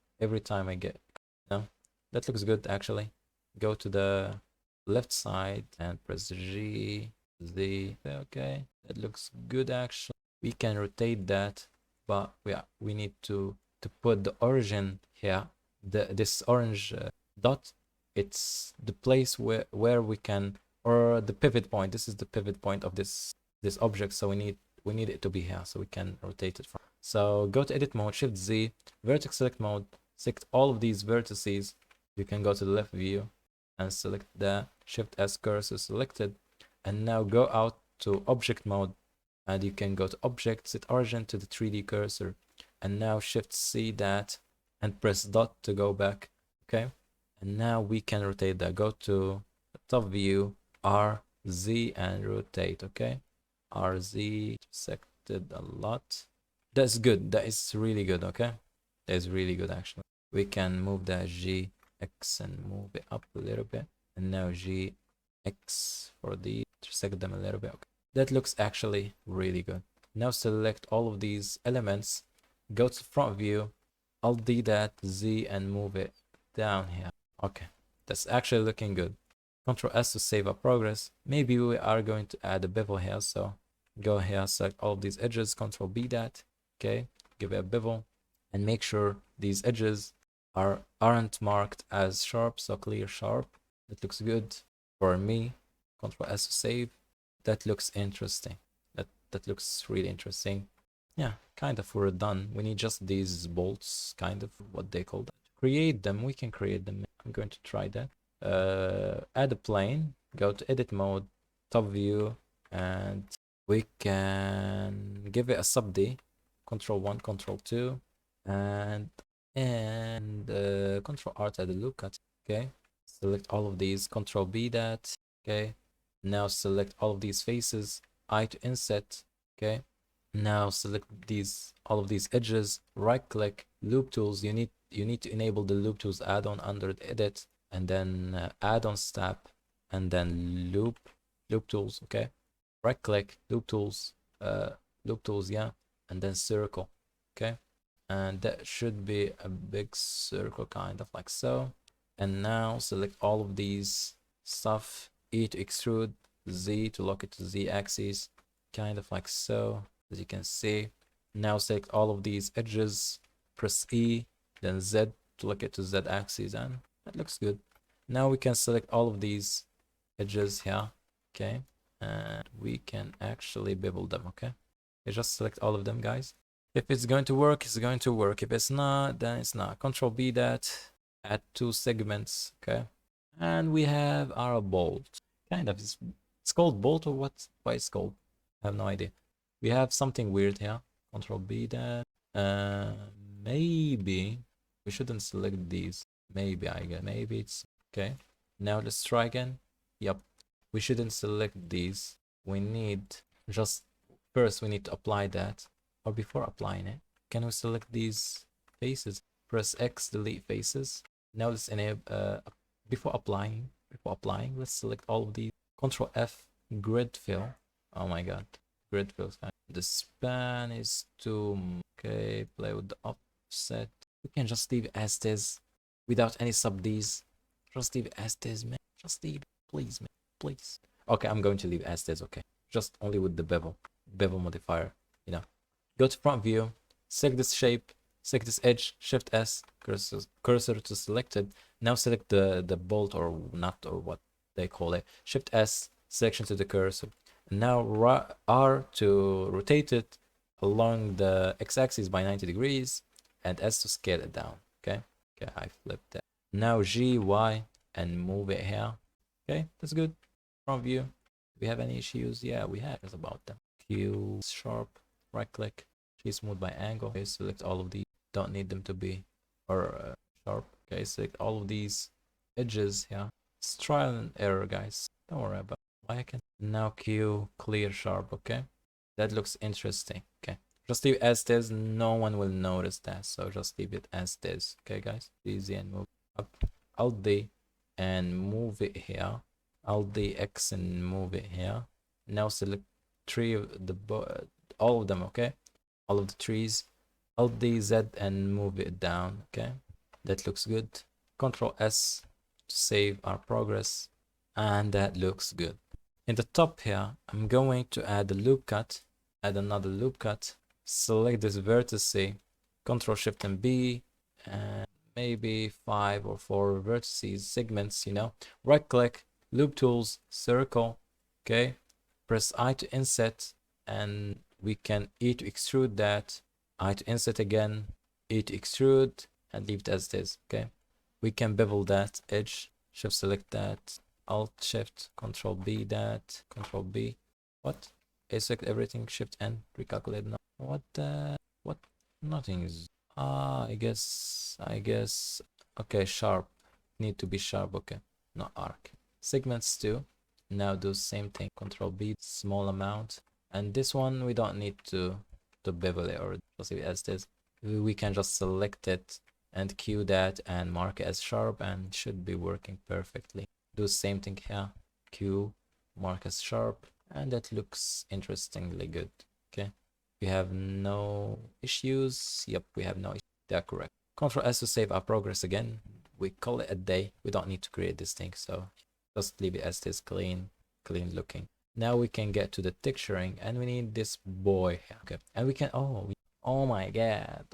No, that looks good actually. Go to the left side and press G, Z. Okay, that looks good actually. We can rotate that, but we need to put the origin here. This orange dot, it's the place where we can, or the pivot point. This is the pivot point of this object, so we need it to be here so we can rotate it from. So go to edit mode, Shift Z, vertex select mode, select all of these vertices. You can go to the left view and select the Shift S cursor selected, and now go out to object mode, and you can go to object, set origin to the 3D cursor, and now Shift C that and press dot to go back. Okay, and now we can rotate that. Go to the top view, R, Z, and rotate. Okay, R, Z selected a lot. That's good. That is really good. Okay, that is really good actually. We can move that G, X, and move it up a little bit, and now G, X for the intersect them a little bit. Okay. That looks actually really good. Now select all of these elements, go to front view, Alt D that, Z, and move it down here. Okay, that's actually looking good. Control S to save our progress. Maybe we are going to add a bevel here, so go here, select all of these edges, Control B that. Okay, give it a bevel, and make sure these edges aren't marked as sharp, so clear sharp. That looks good for me. Control S to save. That looks interesting. That looks really interesting. Yeah, kind of we're done. We need just these bolts, kind of what they call that. Create them. We can create them. I'm going to try that. Add a plane. Go to edit mode, top view, and we can give it a sub D. Control 1, Control 2, and Control R to add a loop cut. Okay, select all of these. Control B that. Okay, now select all of these faces. I to inset. Okay, now select all of these edges. Right click, loop tools. You need to enable the loop tools add-on under the edit. and then add-on step, and then loop tools. Okay, right click, loop tools, yeah, and then circle. Okay, and that should be a big circle, kind of like so. And now select all of these stuff, E to extrude, Z to lock it to Z axis, kind of like so, as you can see. Now select all of these edges, press E, then Z to lock it to Z axis, and that looks good. Now we can select all of these edges here, okay, and we can actually bevel them. Okay, you just select all of them, guys. If it's going to work, it's going to work. If it's not, then it's not. Control B that, add 2 segments, okay, and we have our bolt. Kind of, it's called bolt, or what? Why it's called? I have no idea. We have something weird here. Control B that. Maybe we shouldn't select these. Maybe, I guess. Maybe it's okay. Now let's try again. Yep. We shouldn't select these. We need just first we need to apply that. Or before applying it, can we select these faces? Press X, delete faces. Now let's enable before applying, let's select all of these. Control F, grid fill. Oh my god. Grid fills. The span is too okay. Play with the offset. We can just leave it as this without any sub Ds. Just leave it as this, man. Just leave it, please, man. Please. Okay, I'm going to leave it as this. Okay, just only with the bevel modifier. You know. Go to front view. Select this shape. Select this edge. Shift S. Cursor to selected. Now select the bolt or nut or what they call it. Shift S. Selection to the cursor. Now R to rotate it along the x-axis by 90 degrees, and S to scale it down. Okay, I flipped that. Now G, Y, and move it here. Okay, that's good. Front view. Do we have any issues? Yeah, we have. It's about them. Q, sharp, right click, G smooth by angle. Okay, select all of these. Don't need them to be or sharp. Okay, select all of these edges here. It's trial and error, guys. Don't worry about it. Why I can now Q clear sharp. Okay, that looks interesting. Okay, just leave it as this. No one will notice that, so just leave it as this. Okay, guys, easy, and move up. Alt D and move it here. Alt D X and move it here. Now select tree of the all of them. Okay, all of the trees. Alt D Z and move it down. Okay, that looks good. Control S to save our progress, and that looks good. In the top here, I'm going to add a loop cut, add another loop cut, select this vertex, Control Shift and B, and maybe 5 or 4 vertices, segments, you know. Right click, loop tools, circle, okay. Press I to inset, and we can E to extrude that, I to inset again, E to extrude, and leave it as this, okay. We can bevel that edge, shift select that, Alt Shift, Control B that, Control B. What? I select everything, Shift N, recalculate now. What? What? Nothing is. I guess. Okay, sharp. Need to be sharp. Okay, not arc. Segments too. Now do same thing. Control B, small amount, and this one we don't need to bevel it or just leave it as this. We can just select it and Q that and mark it as sharp, and should be working perfectly. Do the same thing here. Q, mark as sharp, and that looks interestingly good. Okay, we have no issues. Yep, we have no issues. They're correct. Control S to save our progress again. We call it a day. We don't need to create this thing, so just leave it as this, clean looking. Now we can get to the texturing, and we need this boy here. Okay, and we can oh my god,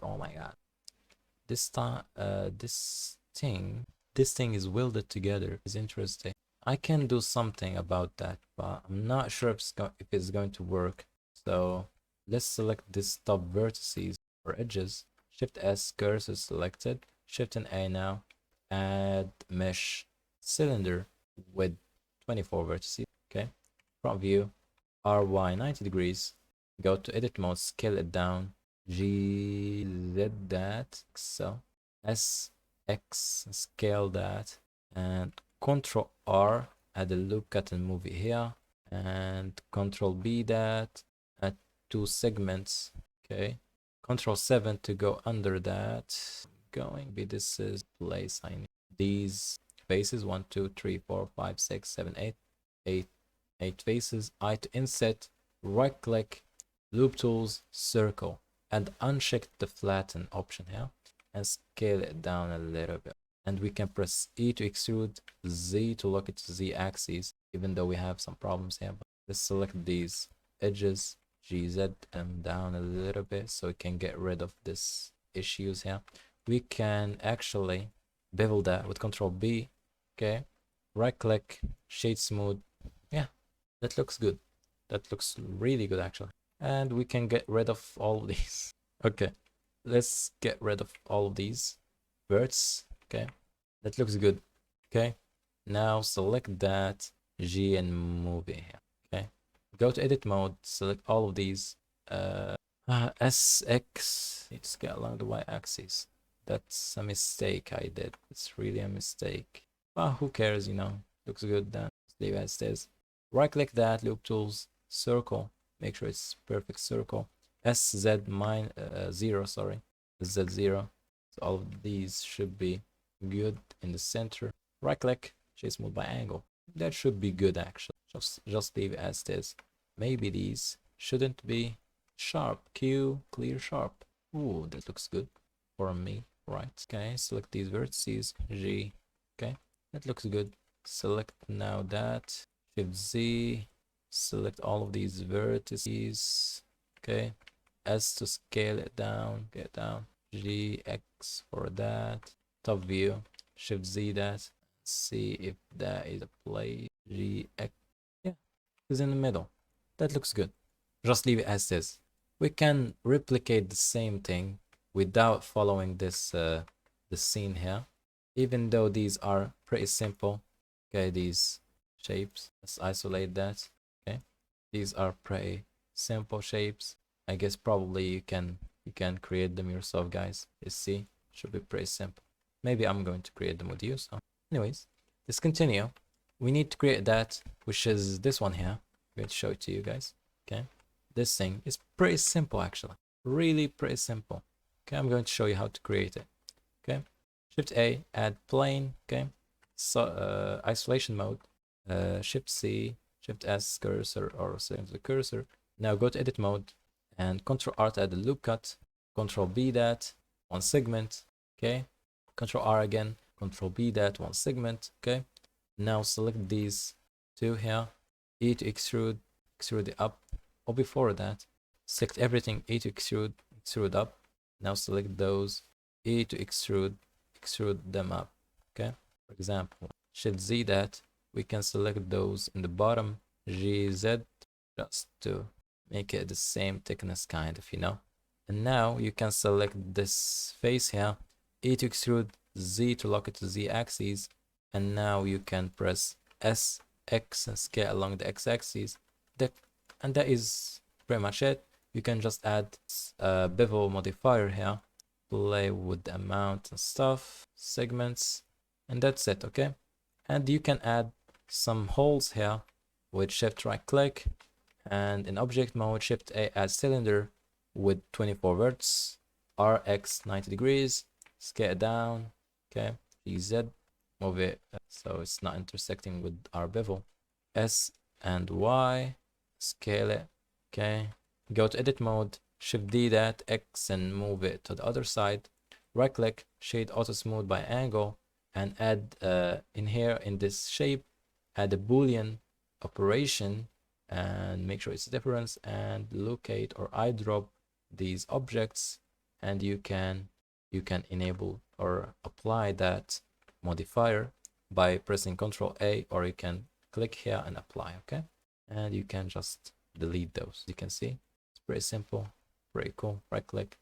this time this thing is welded together. It's interesting. I can do something about that, but I'm not sure if it's going to work. So let's select this top vertices or edges. Shift S, cursor selected. Shift and A now. Add mesh cylinder with 24 vertices. Okay. Front view. RY 90 degrees. Go to edit mode. Scale it down. G Z that. So S X, scale that, and Control R, add a loop cut and move it here, and Control B that, add 2 segments. Okay, Control 7 to go under that. This is place I need these. faces, 1, 2, 3, 4, 5, 6, 7, 8, 8 faces. To inset, right click, loop tools, circle, and uncheck the flatten option here and scale it down a little bit. And we can press E to extrude, Z to lock it to Z axis, even though we have some problems here. But let's select these edges, GZ them down a little bit so we can get rid of this issues here. We can actually bevel that with Control B. Okay, right click, shade smooth. Yeah, that looks good. That looks really good actually. And we can get rid of all of these. Okay, let's get rid of all of these verts. Okay, that looks good. Okay, now select that G and move it here. Okay, go to edit mode, select all of these. SX, need to scale along the Y axis. That's a mistake I did. It's really a mistake. Well, who cares, you know? Looks good then. Let's leave it as it is. Right click that, loop tools, circle. Make sure it's perfect circle. SZ0, sorry. Z0. So all of these should be good in the center. Right click, shade smooth by angle. That should be good actually. Just leave it as it is. Maybe these shouldn't be sharp. Q, clear sharp. Ooh, that looks good for me. Right. Okay, select these vertices. G. Okay, that looks good. Select now that. Shift Z. Select all of these vertices. Okay. S to scale it down. Get down. G, X for that. Top view. Shift Z that. See if that is a place. G, X. Yeah, it's in the middle. That looks good. Just leave it as is. We can replicate the same thing without following this the scene here, even though these are pretty simple. Okay, these shapes, let's isolate that. Okay, these are pretty simple shapes. I guess probably you can create them yourself, guys. You see, should be pretty simple. Maybe I'm going to create them with you. So anyways, let's continue. We need to create that, which is this one here. I'm going to show it to you guys. Okay, this thing is pretty simple actually, really pretty simple. Okay, I'm going to show you how to create it. Okay, Shift A, add plane. Okay, so isolation mode. Shift C, Shift S, cursor, or select the cursor. Now go to edit mode and Control R to add the loop cut. Control B that, one segment. Okay, Control R again. Control B that, one segment. Okay, now select these two here. E to extrude, extrude it up. Or before that, select everything. E to extrude, extrude up. Now select those. E to extrude, extrude them up. Okay, for example, Shift Z that. We can select those in the bottom. GZ, just to make it the same thickness kind of, you know. And now you can select this face here. E to extrude, Z to lock it to Z axis. And now you can press S, X and scale along the X axis. And that is pretty much it. You can just add a bevel modifier here, play with the amount and stuff, segments, and that's it. Okay, and you can add some holes here with shift right click, and in object mode Shift A, add cylinder with 24 verts, RX 90 degrees, scale it down. Okay, Z, move it so it's not intersecting with our bevel. S and Y, scale it. Okay, go to edit mode, Shift D that, X and move it to the other side. Right click, shade auto smooth by angle, and add in here in this shape, add a boolean operation and make sure it's a difference, and locate or eyedrop these objects, and you can enable or apply that modifier by pressing Ctrl A, or you can click here and apply. Okay, and you can just delete those. You can see it's pretty simple, pretty cool. Right click,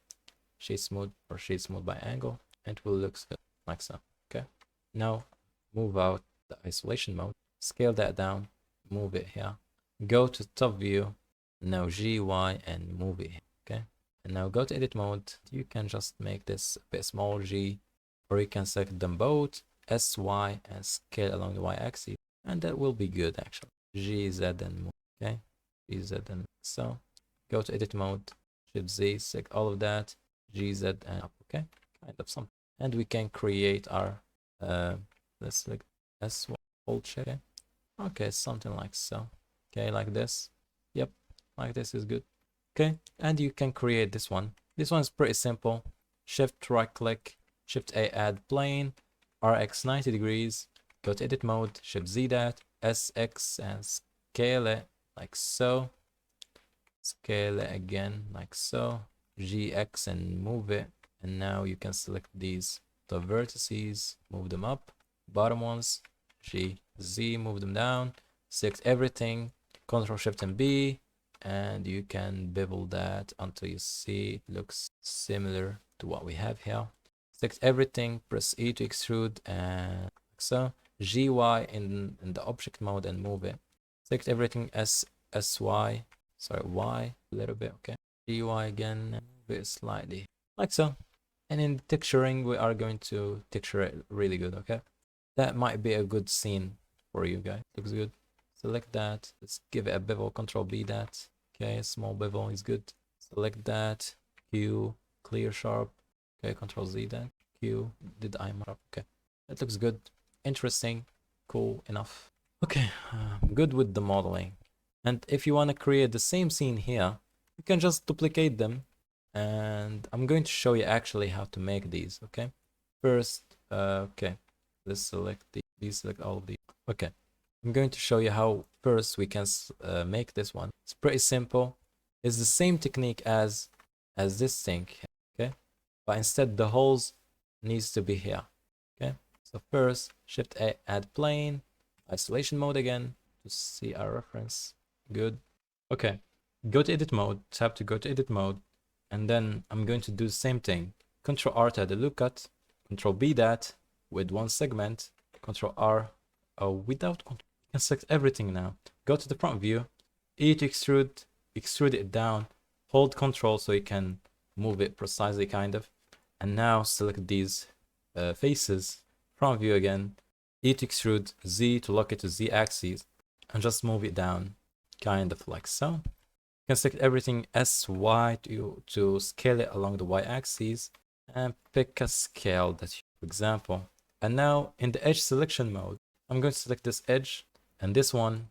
shade smooth or shade smooth by angle, and it will look good like so. Okay, now move out the isolation mode, scale that down, move it here, go to top view, now GY and move it here. Okay, and now go to edit mode. You can just make this a bit small, G, or you can select them both, SY, and scale along the Y axis, and that will be good actually. GZ and move. Okay, GZ and so go to edit mode, Shift Z, select all of that, GZ and up. Okay, kind of something, and we can create our let's select S hold check. Okay, something like so. Okay, like this. Yep, like this is good. Okay, and you can create this one. This one is pretty simple. Shift right click, Shift A add plane, RX 90 degrees, go to edit mode, Shift Z that, SX and scale it like so. Scale it again like so. GX and move it. And now you can select these the vertices, move them up, bottom ones, G, Z, move them down, select everything, Control Shift and B, and you can bevel that until you see it looks similar to what we have here. Select everything, press E to extrude, and like so. GY in the object mode and move it. Select everything SY, sorry, Y a little bit, okay. GY again, move it slightly, like so. And in texturing, we are going to texture it really good, okay? That might be a good scene for you guys. Looks good. Select that. Let's give it a bevel. Control B that. Okay, small bevel is good. Select that. Q, clear sharp. Okay, Control Z that. Q, did I mark? Okay, that looks good. Interesting. Cool enough. Okay, I'm good with the modeling. And if you want to create the same scene here, you can just duplicate them. And I'm going to show you actually how to make these, okay? First, okay, let's select these, select all of these. Okay, I'm going to show you how first we can make this one. It's pretty simple. It's the same technique as this thing, okay? But instead the holes needs to be here, okay? So first, Shift A, add plane, isolation mode again to see our reference. Good. Okay, go to edit mode, tap to go to edit mode. And then I'm going to do the same thing. Control R to add a loop cut. Control B that with one segment. Control R without control. You can select everything now. Go to the front view. E to extrude. Extrude it down. Hold Control so you can move it precisely, kind of. And now select these faces. Front view again. E to extrude. Z to lock it to Z axis. And just move it down. Kind of like so. You can select everything SY to scale it along the Y axis and pick a scale that for example. And now in the edge selection mode, I'm going to select this edge and this one,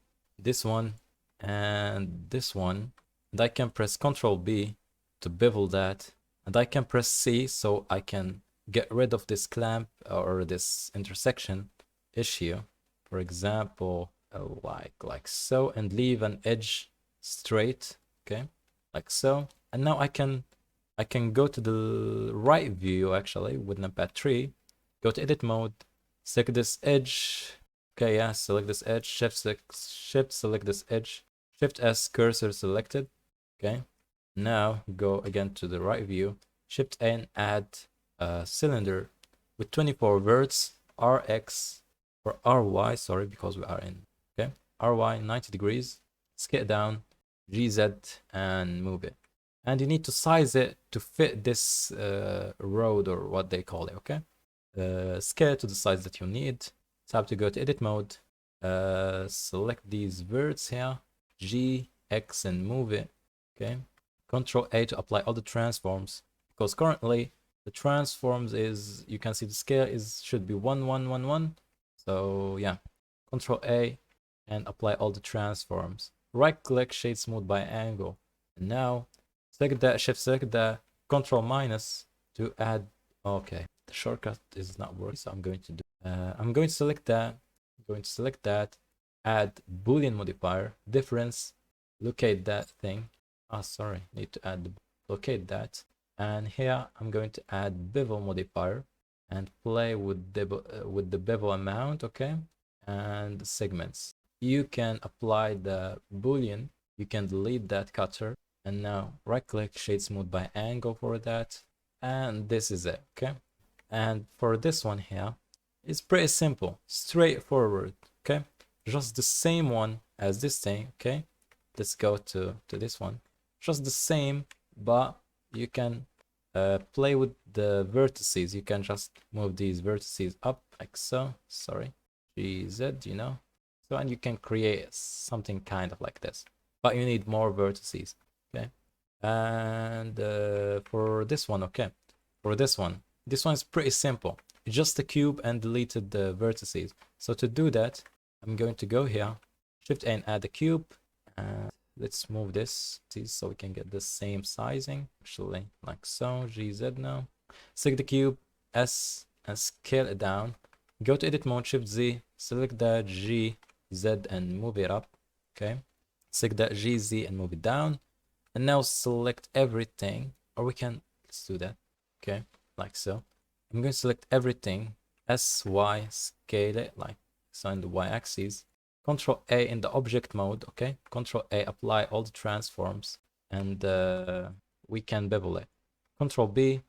and this one. And I can press Ctrl B to bevel that. And I can press C so I can get rid of this clamp or this intersection issue. For example, like so, and leave an edge straight. Okay, like so. And now I can go to the right view actually with numpad 3, go to edit mode, select this edge. Okay, yeah, select this edge, shift select this edge, Shift S, cursor selected. Okay, now go again to the right view, Shift N, add a cylinder with 24 verts, RX or RY, sorry, because we are in, okay, RY 90 degrees, scale down, GZ and move it. And you need to size it to fit this road or what they call it, okay? Scale to the size that you need. Tap to go to edit mode. Select these verts here, G, X and move it, okay? Control A to apply all the transforms, because currently the transforms is, you can see the scale should be 1, 1, 1, 1. So yeah, Control A and apply all the transforms. Right click, shade smooth by angle. And now select that, shift select the Control minus to add. Okay, the shortcut is not working, so I'm going to do I'm going to select that, add Boolean modifier, difference, locate that thing. Sorry, need to add locate that. And here I'm going to add bevel modifier and play with the bevel amount, okay, and segments. You can apply the Boolean, you can delete that cutter, and now right click, shade smooth by angle for that, and this is it, okay? And for this one here, it's pretty simple, straightforward, okay? Just the same one as this thing, okay? Let's go to this one. Just the same, but you can play with the vertices. You can just move these vertices up like so, sorry, GZ, you know? So, and you can create something kind of like this, but you need more vertices, okay? And for this one, okay, for this one is pretty simple. just a cube and deleted the vertices. So to do that, I'm going to go here, Shift A and add a cube, and let's move this so we can get the same sizing, actually, like so. GZ now. Select the cube, S, and scale it down. Go to edit mode, Shift Z, select the G, Z, and move it up. Okay. Select the G, Z, and move it down. And now select everything, or let's do that. Okay, like so. I'm going to select everything, S, Y, scale it, like so in the Y axis. Control A in the object mode, okay? Control A, apply all the transforms, and we can bevel it. Control B,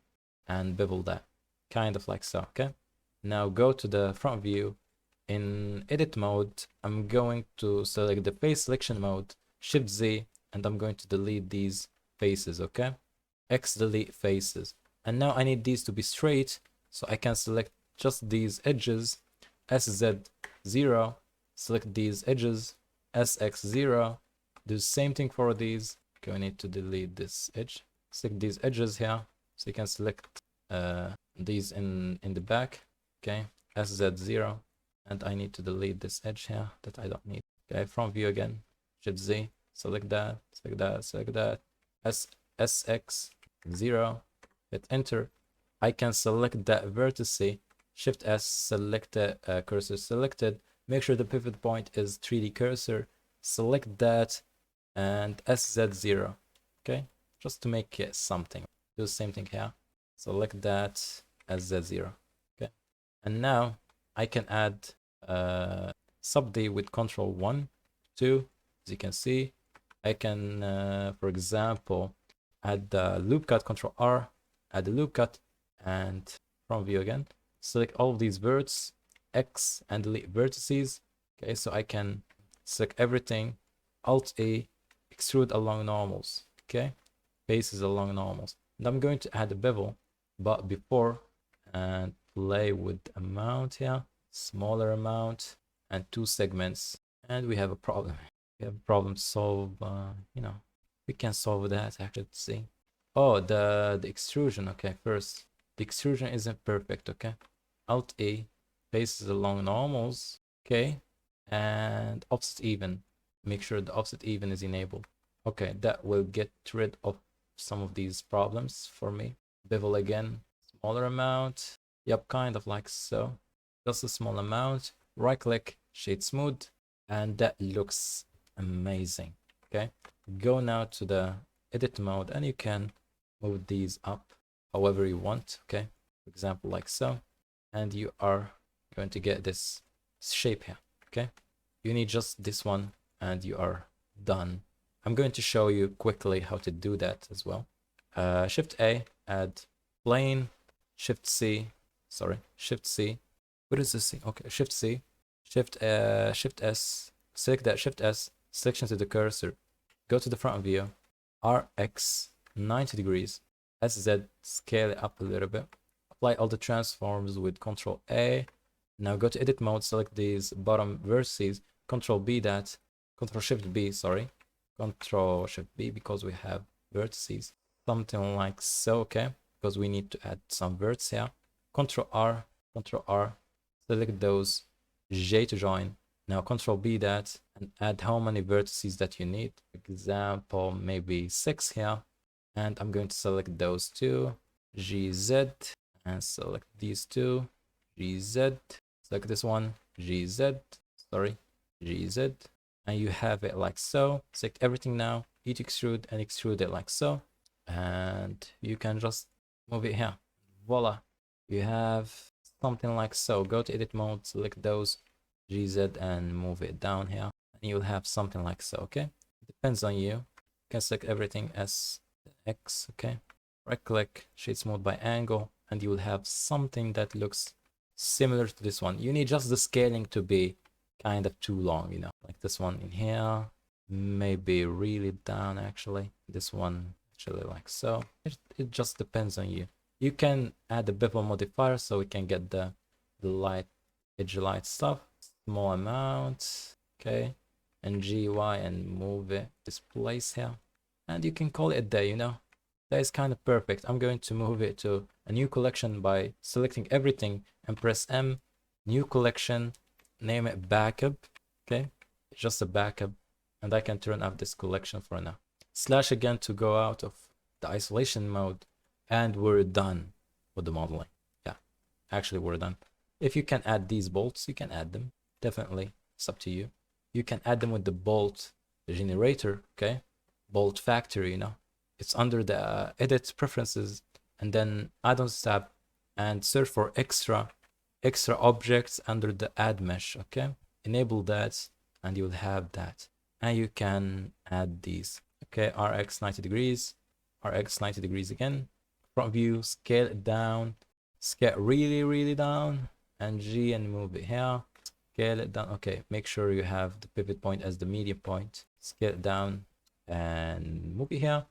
and bevel that, kind of like so, okay? Now go to the front view. In edit mode, I'm going to select the face selection mode, Shift Z, and I'm going to delete these faces, okay? X delete faces. And now I need these to be straight, so I can select just these edges, SZ0, select these edges, SX0, do the same thing for these. Okay, we need to delete this edge. Select these edges here, so you can select these in the back, okay, SZ0, and I need to delete this edge here that I don't need. Okay, front view again, Shift Z, select that, select that, select that, SX0, hit enter. I can select that vertex, Shift S, select the cursor selected, make sure the pivot point is 3D cursor, select that, and SZ0, okay, just to make it something. Do the same thing here, select that, SZ0, okay, and now I can add sub D with Control 1, 2, as you can see. I can, for example, add the loop cut, Control R, add the loop cut, and from view again, select all of these verts, X, and delete vertices. Okay, so I can select everything, Alt A, extrude along normals. Okay, faces along normals. And I'm going to add a bevel, but before, and play with amount here, smaller amount, and 2 segments, and we have a problem. We have a problem to solve. You know, we can solve that. Actually, let's see. Oh, the extrusion. Okay, first the extrusion isn't perfect. Okay, Alt A, faces along normals. Okay, and offset even. Make sure the offset even is enabled. Okay, that will get rid of some of these problems for me. Bevel again, smaller amount. Yep, kind of like so. Just a small amount. Right click, shade smooth, and that looks amazing. Okay, go now to the edit mode, and you can move these up however you want. Okay, for example, like so, and you are going to get this shape here. Okay, you need just this one, and you are done. I'm going to show you quickly how to do that as well. Shift A, add plane, Shift C, sorry, Shift C. What is this C? Okay, Shift C, Shift S, select that, Shift S, selection to the cursor, go to the front view, RX 90 degrees, SZ, scale it up a little bit, apply all the transforms with Control A. Now go to edit mode, select these bottom vertices, Control B that, Control Shift B, sorry, Control Shift B because we have vertices, something like so, okay, because we need to add some verts here. Control R, select those, J to join. Now Control B that and add how many vertices that you need. For example, maybe 6 here. And I'm going to select those two, GZ, and select these two, GZ, select this one, GZ, sorry, GZ, and you have it like so. Select everything now, hit extrude and extrude it like so, and you can just move it here. Voila, you have something like so. Go to edit mode, select those, GZ, and move it down here, and you'll have something like so. Okay, it depends on you. You can select everything as X, okay, right click, shade smooth by angle, and you will have something that looks similar to this one. You need just the scaling to be kind of too long, you know, like this one in here, maybe really down actually, this one actually like so. It just depends on you. You can add a bevel modifier so we can get the light, edge light stuff, small amount, okay, and GY, and move it this place here, and you can call it a day, you know. That is kind of perfect. I'm going to move it to a new collection by selecting everything and press M, new collection, name it backup. Okay, just a backup, and I can turn off this collection for now. Slash again to go out of the isolation mode, and we're done with the modeling. Yeah, actually we're done. If you can add these bolts, you can add them. Definitely, it's up to you. You can add them with the bolt generator, okay? Bolt factory, you know. It's under the edit preferences, and then add-ons tab, and search for extra objects under the add mesh, okay? Enable that, and you'll have that. And you can add these. Okay, RX 90 degrees, RX 90 degrees again. Front view, scale it down, scale really down, and G and move it here. Scale it down. Okay, make sure you have the pivot point as the median point. Scale it down and move it here.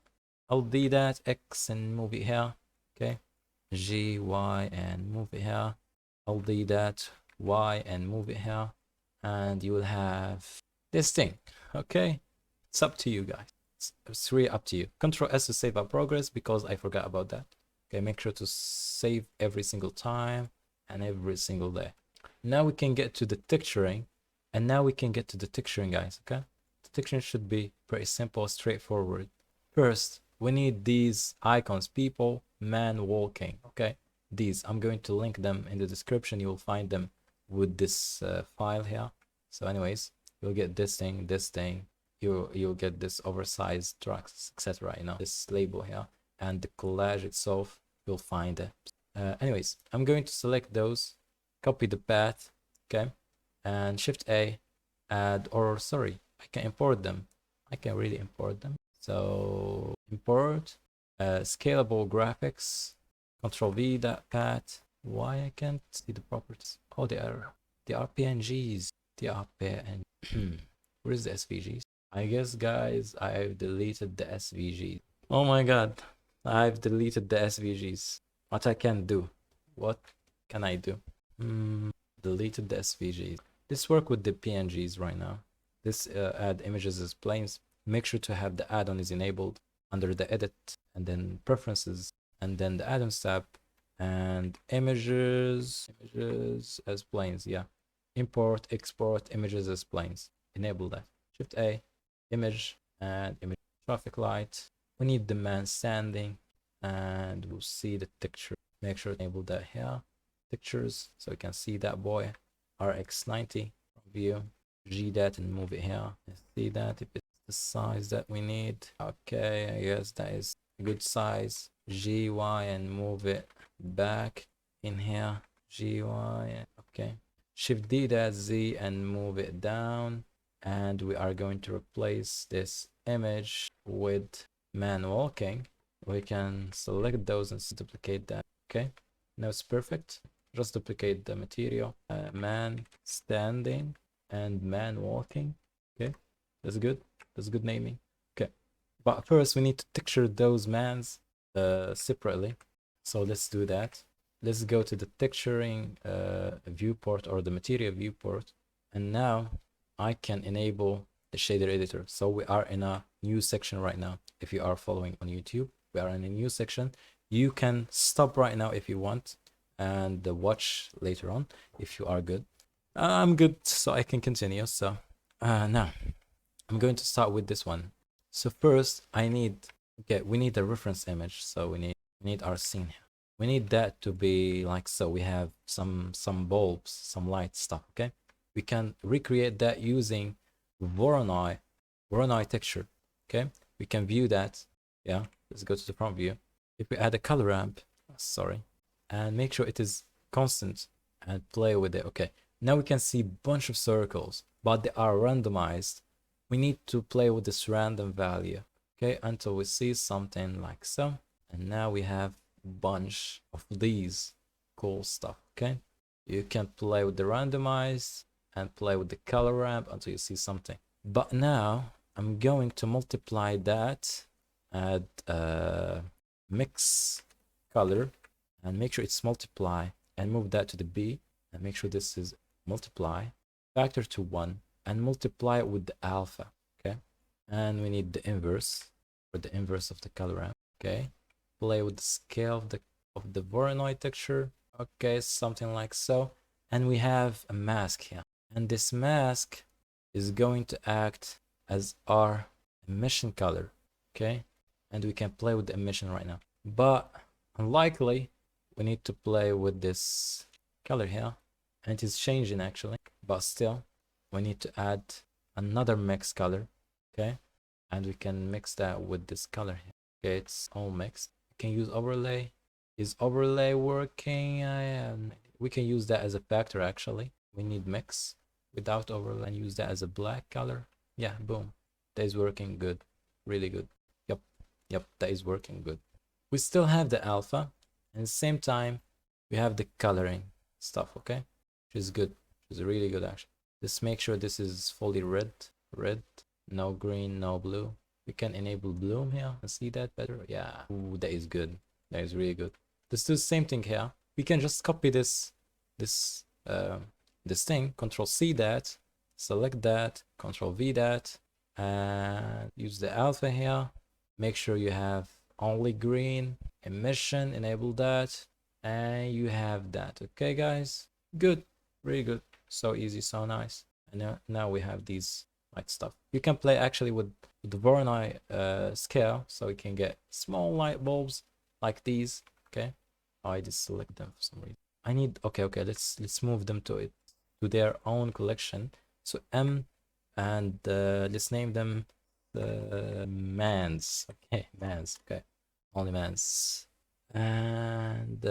I'll do that, X and move it here. Okay, G, Y, and move it here. I'll do that, Y, and move it here. And you will have this thing. Okay, it's up to you guys. It's really up to you. Control S to save our progress because I forgot about that. Okay, make sure to save every single time and every single day. Now we can get to the texturing, and now we can get to the texturing, guys. Okay, the texturing should be pretty simple, straightforward. First, we need these icons: people, man, walking. Okay, these I'm going to link them in the description. You will find them with this file here. So anyways, you'll get this thing, you'll get this oversized trucks, etc. You know, this label here, and the collage itself, you'll find it. Anyways, I'm going to select those, copy the path, okay, and Shift A, add, or sorry, I can import them. I can really import them. So import scalable graphics, Control V that path. Why I can't see the properties? Oh, they are PNGs. They are PNG. Where is the SVGs? I guess, guys, I've deleted the SVGs. Oh my god, I've deleted the SVGs. What I can do? What can I do? Deleted the SVGs. Let's work with the PNGs right now. This add images as planes. Make sure to have the add-on is enabled under the edit, and then preferences, and then the add-ons tab, and images as planes. Yeah, import, export images as planes. Enable that. Shift A, image, and image traffic light. We need the man standing, and we'll see the texture. Make sure to enable that here. Pictures, so you can see that boy. RX 90 view. G that and move it here. Let's see that if it's the size that we need. Okay, I guess that is a good size. GY and move it back in here. GY, okay. Shift D that Z and move it down. And we are going to replace this image with man walking. We can select those and duplicate that. Okay, now it's perfect. Just duplicate the material. Man standing and man walking. Okay, that's good. That's good naming. Okay, but first we need to texture those mans separately. So let's do that. Let's go to the texturing viewport, or the material viewport, and now I can enable the shader editor. So we are in a new section right now. If you are following on YouTube, we are in a new section. You can stop right now if you want, and watch later on if you are good. I'm good, so I can continue. So now I'm going to start with this one. So first we need a reference image. So we need our scene here. We need that to be like so. We have some bulbs, some light stuff. Okay, we can recreate that using Voronoi texture. Okay, we can view that. Yeah, let's go to the front view. If we add a color ramp, sorry, and make sure it is constant and play with it. Okay, now we can see a bunch of circles, but they are randomized. We need to play with this random value, okay, until we see something like so. And now we have a bunch of these cool stuff. Okay, you can play with the randomized and play with the color ramp until you see something. But now I'm going to multiply that, add mix color, and make sure it's multiply, and move that to the B, and make sure this is multiply, factor to 1, and multiply it with the alpha. Okay, and we need the inverse, or the inverse of the color ramp. Okay, play with the scale of the Voronoi texture. Okay, something like so. And we have a mask here. And this mask is going to act as our emission color. Okay, and we can play with the emission right now. But unlikely, we need to play with this color here. And it is changing actually. But still, we need to add another mix color. Okay, and we can mix that with this color here. Okay, it's all mixed. We can use overlay. Is overlay working? We can use that as a factor actually. We need mix without overlay and use that as a black color. Yeah, boom. That is working good. Really good. Yep, that is working good. We still have the alpha, and at the same time, we have the coloring stuff, okay? Which is good. Which is really good actually. Just make sure this is fully red, no green, no blue. We can enable bloom here and see that better. Yeah, ooh, that is good. That is really good. Let's do the same thing here. We can just copy this thing, Control C that, select that, Control V that, and use the alpha here. Make sure you have only green, emission, enable that, and you have that. Okay, guys, good, really good. So easy, so nice. And now we have these light stuff. You can play actually with the Voronoi scale, so you can get small light bulbs like these. Okay, I just select them for some reason. I need okay. Let's move them to their own collection. So M, and let's name them mans. Okay, mans. Okay, only mans. And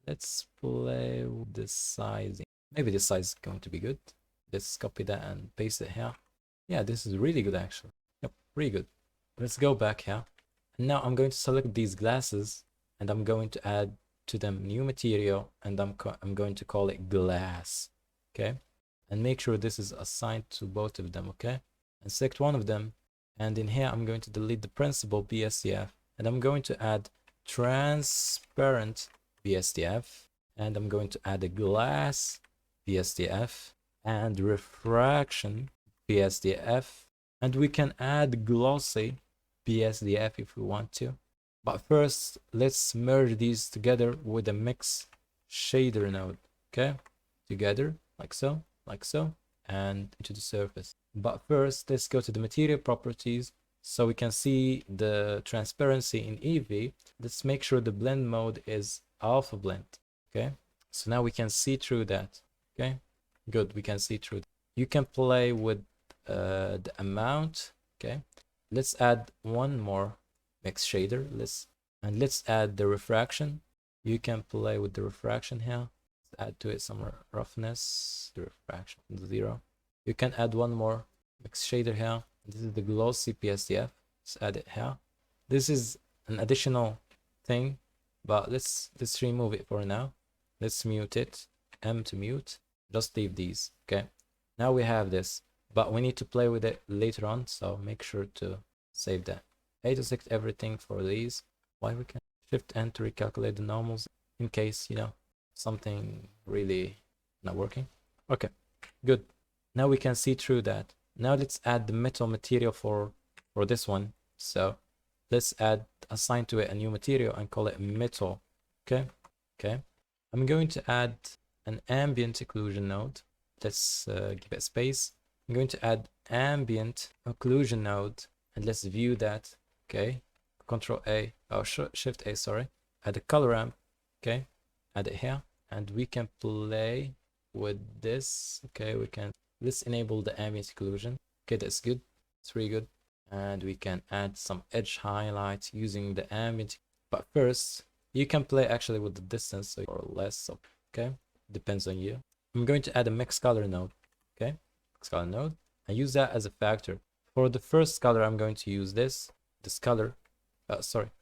let's play with the sizing. Maybe this size is going to be good. Let's copy that and paste it here. Yeah, this is really good actually. Yep, really good. Let's go back here. And now I'm going to select these glasses, and I'm going to add to them new material, and I'm going to call it glass. Okay, and make sure this is assigned to both of them. Okay, and select one of them, and in here I'm going to delete the principal BSDF, and I'm going to add transparent BSDF, and I'm going to add a glass BSDF and refraction BSDF, and we can add glossy BSDF if we want to. But first, let's merge these together with a mix shader node. Okay, together like so, and into the surface. But first, let's go to the material properties so we can see the transparency in EV. Let's make sure the blend mode is alpha blend. Okay, so now we can see through that. Okay, good, we can see through that. You can play with the amount. Okay, let's add one more mix shader. Let's add the refraction. You can play with the refraction here. Let's add to it some roughness. The refraction 0. You can add one more mix shader here. This is the glossy PSDF. Let's add it here. This is an additional thing, but let's remove it for now. Let's mute it. M to mute. Just leave these. Okay, now we have this, but we need to play with it later on, so make sure to save that. A to select everything for these. Why we can Shift N to recalculate the normals in case, you know, something really not working. Okay, good. Now we can see through that. Now let's add the metal material for this one. So let's assign to it a new material and call it metal. Okay, I'm going to add an ambient occlusion node. Let's give it space. I'm going to add ambient occlusion node, and let's view that. Okay, Control A, Shift A, sorry. Add a color ramp. Okay, add it here, and we can play with this. Okay, let's enable the ambient occlusion. Okay, that's good. It's really good. And we can add some edge highlights using the ambient. But first, you can play actually with the distance or less. So, okay, depends on you. I'm going to add a mix color node. Okay, mix color node. I use that as a factor. For the first color, I'm going to use this color.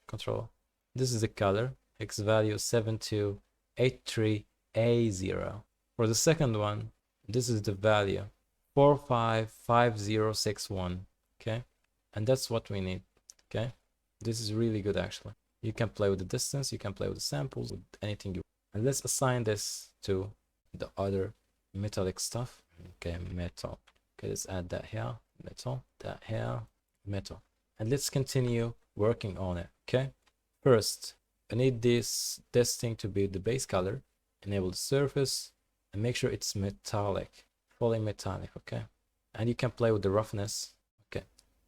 Control. This is the color. X value 7283A0. For the second one, this is the value 455061. Okay, and that's what we need. Okay, this is really good actually. You can play with the distance, you can play with the samples, with anything you want. And let's assign this to the other metallic stuff. Okay, metal. Okay, let's add that here, metal, that here, metal. And let's continue working on it. Okay, First, I need this thing to be the base color. Enable the surface and make sure it's metallic, fully metallic, okay? And you can play with the roughness, okay?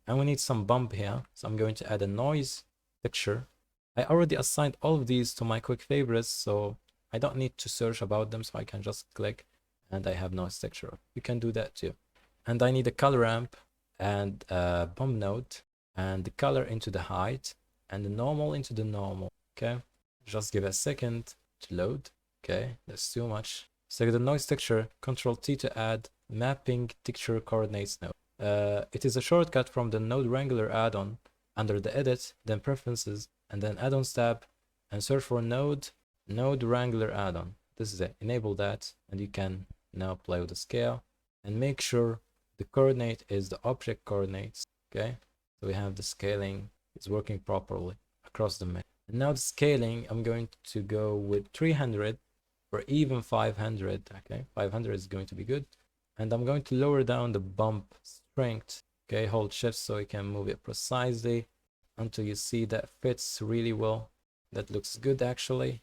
And we need some bump here, so I'm going to add a noise texture. I already assigned all of these to my quick favorites, so I don't need to search about them, so I can just click and I have noise texture. You can do that too. And I need a color ramp and a bump node and the color into the height and the normal into the normal, okay? Just give it a second to load. Okay, that's too much. Select the noise texture, Control T to add mapping texture coordinates node. It is a shortcut from the Node Wrangler add-on under the edit, then preferences, and then add-ons tab, and search for Node Wrangler add-on. This is it. Enable that, and you can now play with the scale and make sure the coordinate is the object coordinates. Okay, so we have the scaling is working properly across the map. And now the scaling, I'm going to go with 300 or even 500. Okay, 500 is going to be good. And I'm going to lower down the bump strength. Okay, hold shift so you can move it precisely until you see that fits really well. That looks good actually.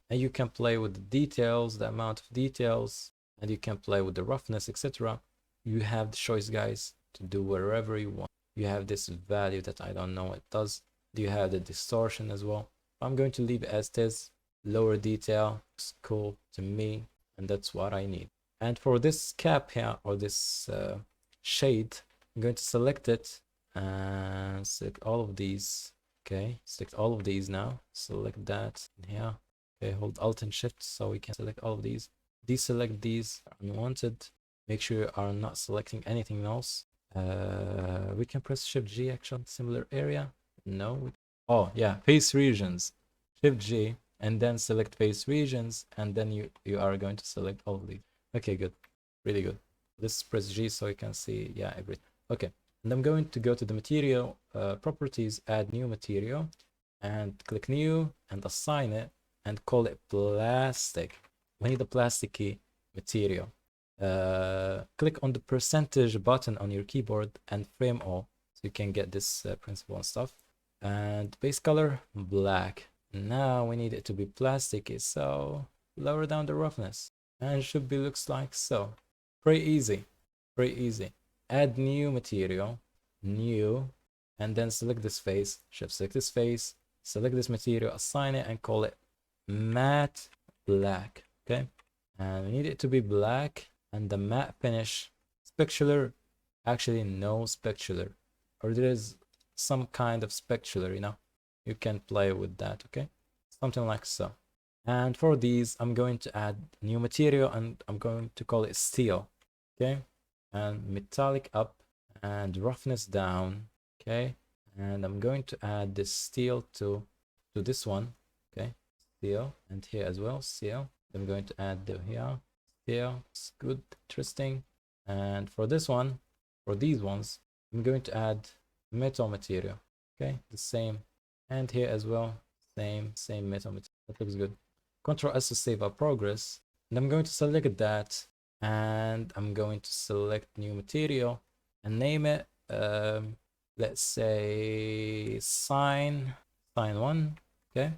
And you can play with the details, the amount of details, and you can play with the roughness, etc. You have the choice, guys, to do wherever you want. You have this value that I don't know what it does. You have the distortion as well. I'm going to leave it as it is. Lower detail looks cool to me, and that's what I need. And for this cap here, or this shade, I'm going to select it and select all of these. Okay, select all of these now. Select that here. Okay, hold Alt and Shift so we can select all of these. Deselect these unwanted. Make sure you are not selecting anything else. We can press Shift G actually, similar area. No. Oh yeah, face regions. Shift G and then select face regions, and then you are going to select all of these. Okay, good, really good. Let's press G so you can see, yeah, everything. Okay, and I'm going to go to the material properties, add new material, and click new and assign it and call it plastic. We need a plasticky material. Click on the percentage button on your keyboard and frame all so you can get this principle and stuff. And base color black. Now we need it to be plasticky, so lower down the roughness and it should be looks like so. Pretty easy, pretty easy. Add new material, new, and then select this face. Shift select this face, select this material, assign it, and call it matte black. Okay, and we need it to be black, and the matte finish specular. Actually, no specular, or there is some kind of specular, you know. You can play with that, okay? Something like so. And for these, I'm going to add new material and I'm going to call it steel, okay? And metallic up and roughness down, okay? And I'm going to add this steel to this one, okay? Steel, and here as well, steel. I'm going to add the here, steel. It's good, interesting. And for this one, for these ones, I'm going to add metal material, okay? The same. And here as well, same metal material. That looks good. Control S to save our progress. And I'm going to select that. And I'm going to select new material and name it, let's say sign 1, okay?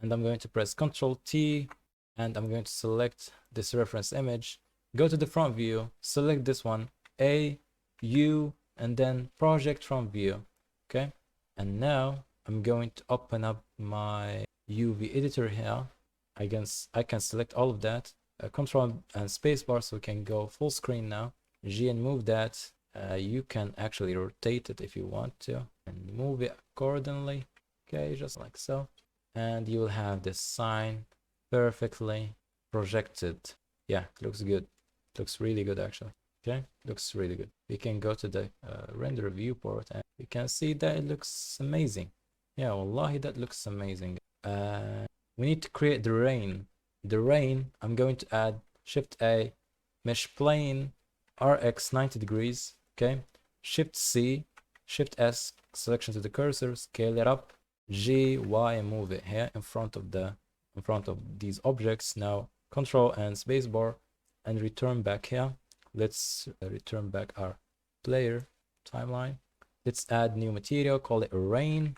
And I'm going to press Control T and I'm going to select this reference image. Go to the front view, select this one, A, U, and then project from view, okay? And now I'm going to open up my UV editor here. I can select all of that. Control and spacebar so we can go full screen now. G and move that. You can actually rotate it if you want to and move it accordingly. Okay, just like so. And you will have this sign perfectly projected. Yeah, it looks good. It looks really good actually. Okay, looks really good. We can go to the render viewport and we can see that it looks amazing. Yeah, wallahi, that looks amazing. We need to create the rain. The rain, I'm going to add Shift A, mesh plane, RX 90 degrees, okay? Shift C, Shift S, selection to the cursor, scale it up, G, Y, and move it here in front of these objects. Now Control and spacebar and return back here. Let's return back our player timeline. Let's add new material, call it rain,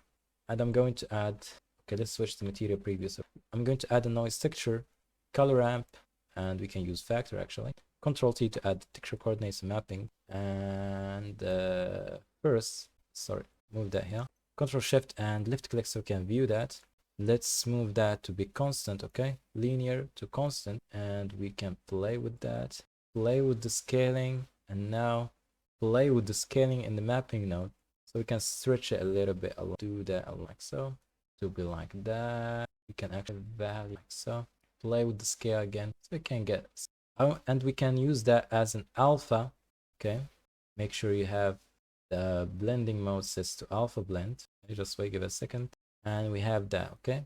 and I'm going to add Okay, let's switch to material preview. So I'm going to add a noise texture, color ramp, and we can use factor actually. Control T to add texture coordinates mapping. And first, sorry, move that here. Control Shift and left click so we can view that. Let's move that to be constant, okay? Linear to constant, and we can play with that. Play with the scaling, and now play with the scaling in the mapping node. So we can stretch it a little bit. I'll do that like so. To be like that. We can actually value like so. Play with the scale again. So we can get, oh, and we can use that as an alpha. Okay. Make sure you have the blending mode set to alpha blend. Just wait, give it a second. And we have that, okay?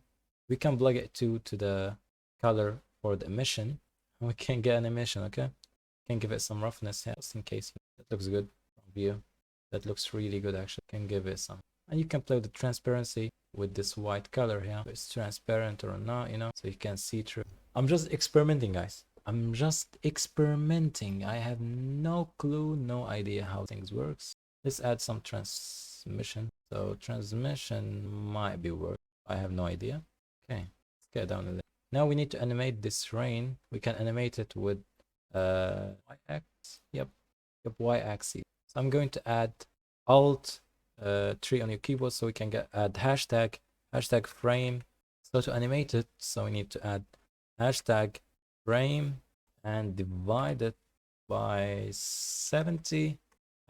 We can plug it to the color for the emission. And we can get an emission, okay? Can give it some roughness here, just in case. That looks good from view. That looks really good actually. Can give it some. And you can play with the transparency with this white color here. If it's transparent or not, you know, so you can see through. I'm just experimenting, guys. I'm just experimenting. I have no clue, no idea how things works. Let's add some transmission. So transmission might be work. I have no idea. Okay, let's get down a little. Now we need to animate this rain. We can animate it with y-axis. Yep, y-axis. So I'm going to add Alt 3 on your keyboard so we can add hashtag frame. So to animate it, so we need to add hashtag frame and divide it by 70.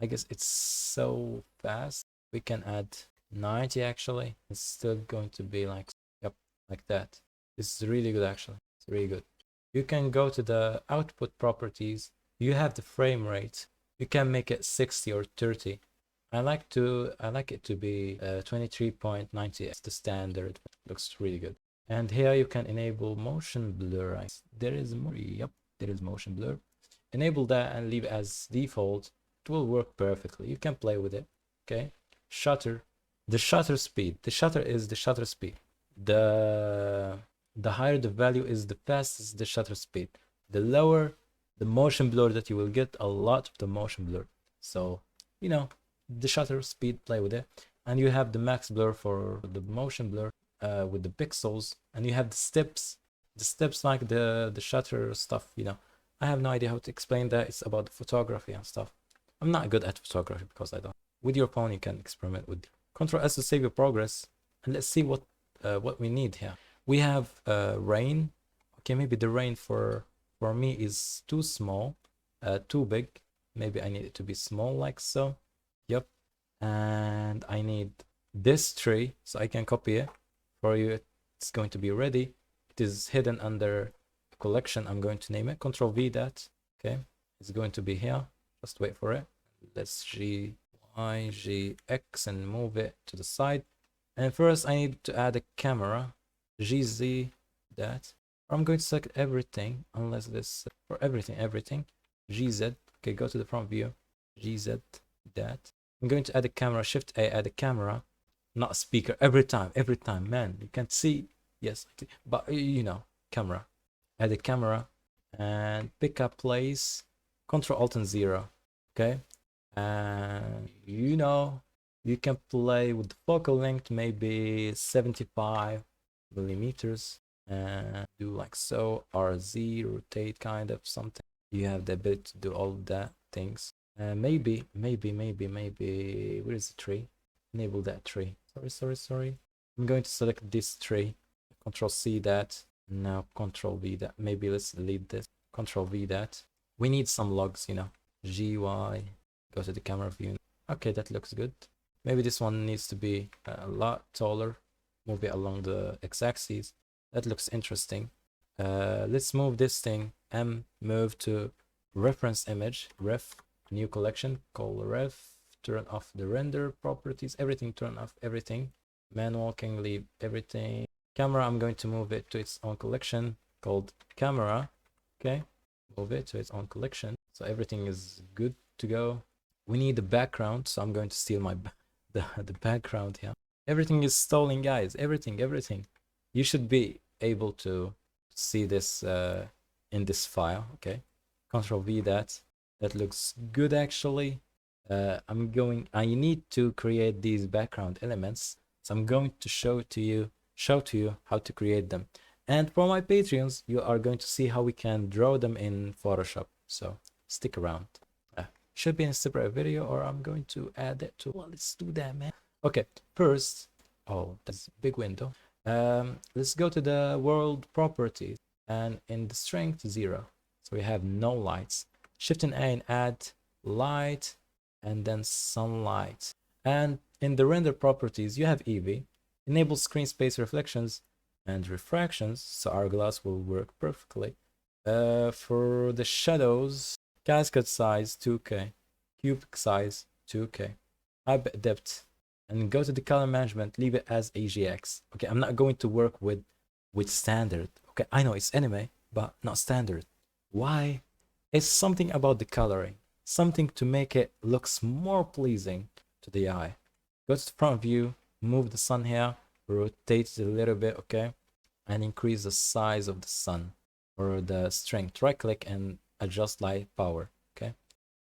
I guess it's so fast. We can add 90 actually. It's still going to be like, yep, like that. This is really good actually. It's really good. You can go to the output properties. You have the frame rate. You can make it 60 or 30. I like it to be 23.90. It's the standard. It looks really good. And here you can enable motion blur. There is more. Yep, there is motion blur. Enable that and leave as default. It will work perfectly. You can play with it. Okay. Shutter. The shutter speed. The shutter is the shutter speed. The higher the value is, the fastest the shutter speed. The lower the motion blur that you will get, a lot of the motion blur. So, you know, the shutter speed, play with it. And you have the max blur for the motion blur with the pixels. And you have the steps like the shutter stuff, you know. I have no idea how to explain that. It's about the photography and stuff. I'm not good at photography because I don't. With your phone, you can experiment with. Control S to save your progress. And let's see what we need here. We have rain. Okay, maybe the rain for me is too small, too big. Maybe I need it to be small like so. Yep. And I need this tree so I can copy it for you. It's going to be ready. It is hidden under collection. I'm going to name it. Control V that. Okay. It's going to be here. Just wait for it. Let's G, Y, G, X and move it to the side. And first I need to add a camera. GZ that. I'm going to select everything unless this for everything. GZ. Okay, go to the front view. GZ that. I'm going to add a camera. Shift A, add a camera, not a speaker. Every time, man. You can't see. Yes, but you know, camera. Add a camera and pick up place. Control Alt and 0. Okay, and you know, you can play with the focal length, maybe 75 millimeters, and do like so. RZ, rotate, kind of something. You have the ability to do all that things. Maybe where is the tree? Enable that tree. Sorry. I'm going to select this tree. Control C that. Now Control V that. Maybe let's delete this. Control V that. We need some logs, you know. GY. Go to the camera view. Okay, that looks good. Maybe this one needs to be a lot taller. Move it along the x-axis. That looks interesting. Let's move this thing. Move to reference image. Ref. New collection. Call ref. Turn off the render properties. Everything, turn off everything. Man walking, leave everything. Camera, I'm going to move it to its own collection called camera. Okay. Move it to its own collection. So everything is good to go. We need the background, so I'm going to steal my the background here. Everything is stolen, guys. Everything. You should be able to see this in this file. Okay. Control V that. That looks good actually. I need to create these background elements. So I'm going to show it to you show to you how to create them. And for my Patreons, you are going to see how we can draw them in Photoshop. So stick around. Should be in a separate video, or I'm going to add it to. Well, let's do that, man. Okay, first, oh, that's a big window. Let's go to the world properties, and in the strength 0, so we have no lights. Shift and A and add light, and then sunlight. And in the render properties, you have EV, enable screen space reflections and refractions, so our glass will work perfectly. For the shadows, cascade size 2K, cubic size 2K, high depth, and go to the color management, leave it as AGX. Okay, I'm not going to work with standard. Okay, I know it's anime, but not standard. Why? It's something about the coloring, something to make it looks more pleasing to the eye. Go to the front view, move the sun here, rotate it a little bit, okay, and increase the size of the sun or the strength. Right click and adjust light power. Okay,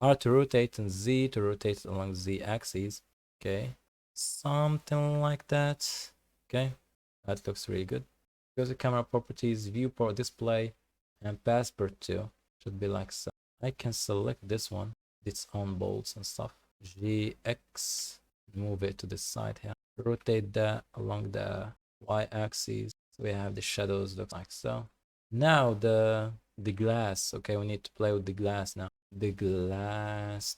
R to rotate and Z to rotate along the Z axis. Okay, something like that. Okay, that looks really good. Go to camera properties, viewport display, and passport 2 should be like so. I can select this one, its own bolts and stuff. GX, move it to the side here. Rotate that along the Y axis. So we have the shadows look like so. Now the glass. Okay, we need to play with the glass now. The glass.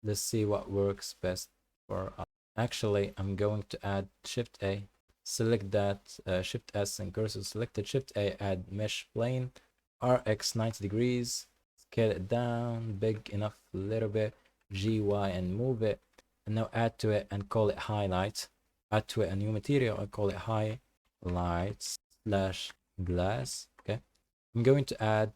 Let's see what works best for us. Actually, I'm going to add Shift A, select that, Shift S and cursor selected, Shift A, add mesh plane, RX 90 degrees, scale it down, big enough, a little bit, GY and move it, and now add to it and call it highlight. Add to it a new material and call it highlights slash glass. Okay, I'm going to add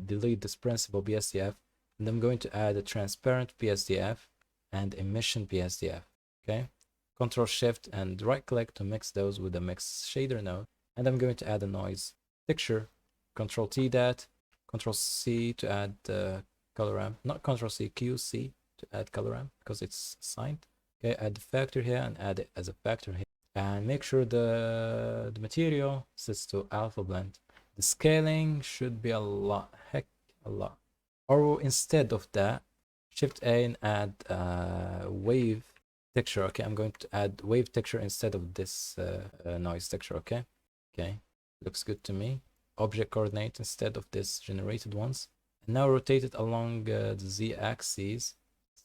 delete this principal BSDF, and I'm going to add a transparent BSDF and emission BSDF. Okay, Control Shift and right click to mix those with the mix shader node, and I'm going to add a noise texture. Control T that, Control C to add color ramp, not Control C, QC to add color ramp because it's assigned. Okay, add the factor here and add it as a factor here, and make sure the material sets to alpha blend. The scaling should be a lot, heck a lot. Or instead of that, Shift A and add wave texture. Okay, I'm going to add wave texture instead of this noise texture. Okay, looks good to me. Object coordinate instead of this generated ones. And now rotate it along the Z axis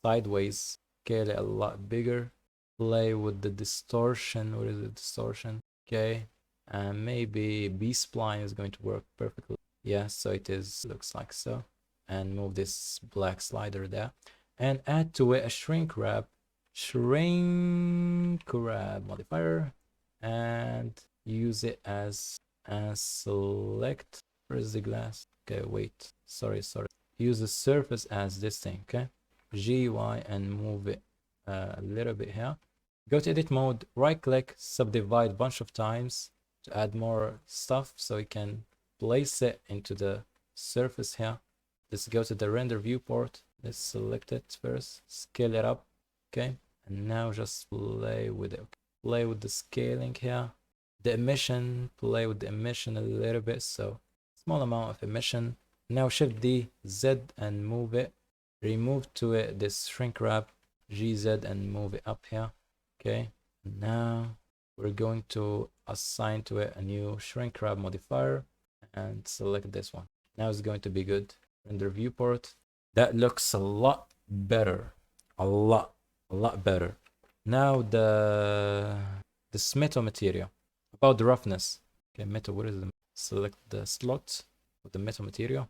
sideways. Scale it a lot bigger. Play with the distortion. What is the distortion? Okay, and maybe B-spline is going to work perfectly. Yeah, so it is, looks like so. And move this black slider there and add to it a shrink wrap modifier and use it as select. Where's the glass? Okay, wait, sorry, use the surface as this thing. Okay, GY and move it a little bit here. Go to edit mode, right click, subdivide a bunch of times to add more stuff so you can place it into the surface here. Let's go to the render viewport. Let's select it first, scale it up. Okay, and now just play with it. Okay. Play with the scaling here. The emission, play with the emission a little bit, so small amount of emission. Now Shift D, Z and move it. Remove to it this shrink wrap, GZ and move it up here. Okay, now we're going to assign to it a new shrink wrap modifier and select this one. Now it's going to be good. Render viewport. That looks a lot better. A lot better. Now this metal material. About the roughness. Okay, metal, what is the select the slot of the metal material.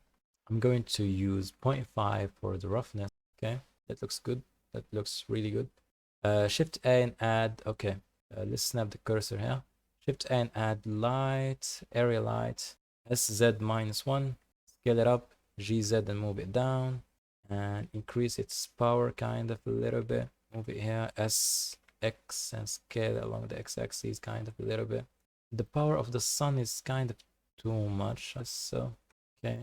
I'm going to use 0.5 for the roughness. Okay, that looks good. That looks really good. Shift A and add, okay, let's snap the cursor here. Shift A and add light, area light, SZ -1, scale it up, GZ and move it down, and increase its power kind of a little bit. Move it here, SX, and scale it along the X-axis kind of a little bit. The power of the sun is kind of too much, so, okay.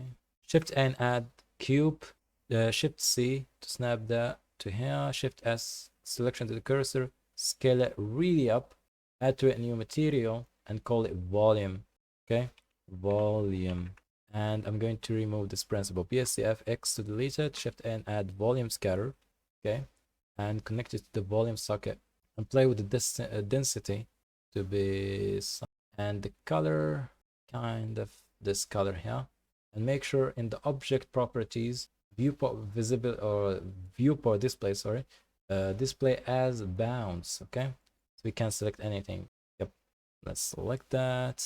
Shift A and add cube, Shift C to snap that to here, Shift S, selection to the cursor, scale it really up, add to it a new material and call it volume. Okay, volume. And I'm going to remove this principal. PSCF X to delete it, Shift N, add volume scatter. Okay, and connect it to the volume socket and play with the density to be some, and the color, kind of this color here. And make sure in the object properties, viewport visible or viewport display, sorry, display as bounds. Okay, so we can select anything. Yep, let's select that.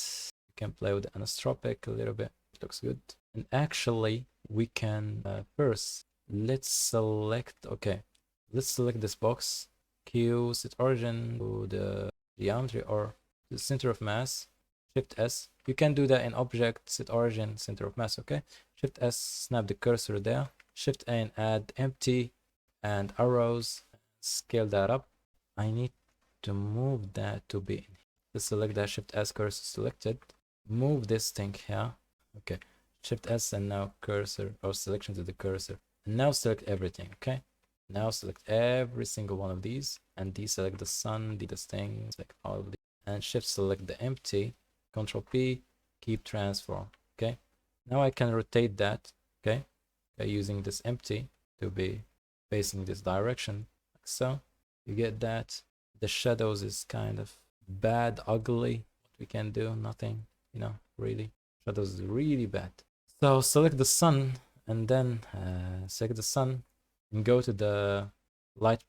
We can play with the anisotropic a little bit. It looks good. And actually, we can first let's select. Okay, let's select this box. Q set origin to the geometry or the center of mass. Shift S. You can do that in object, set origin, center of mass. Okay. Shift S, snap the cursor there. Shift A and add empty and arrows. Scale that up. I need to move that to be. Let's select that. Shift S, cursor selected. Move this thing here. Okay. Shift S and now cursor or selection to the cursor. And now select everything. Okay. Now select every single one of these and deselect the sun, this thing, select all of these, and shift select the empty. Control P, keep transform. Okay. Now I can rotate that. Okay. By using this empty to be facing this direction, like so. You get that. The shadows is kind of bad, ugly. What we can do, nothing. You know, really. Shadows is really bad. So select the sun and then select the sun and go to the light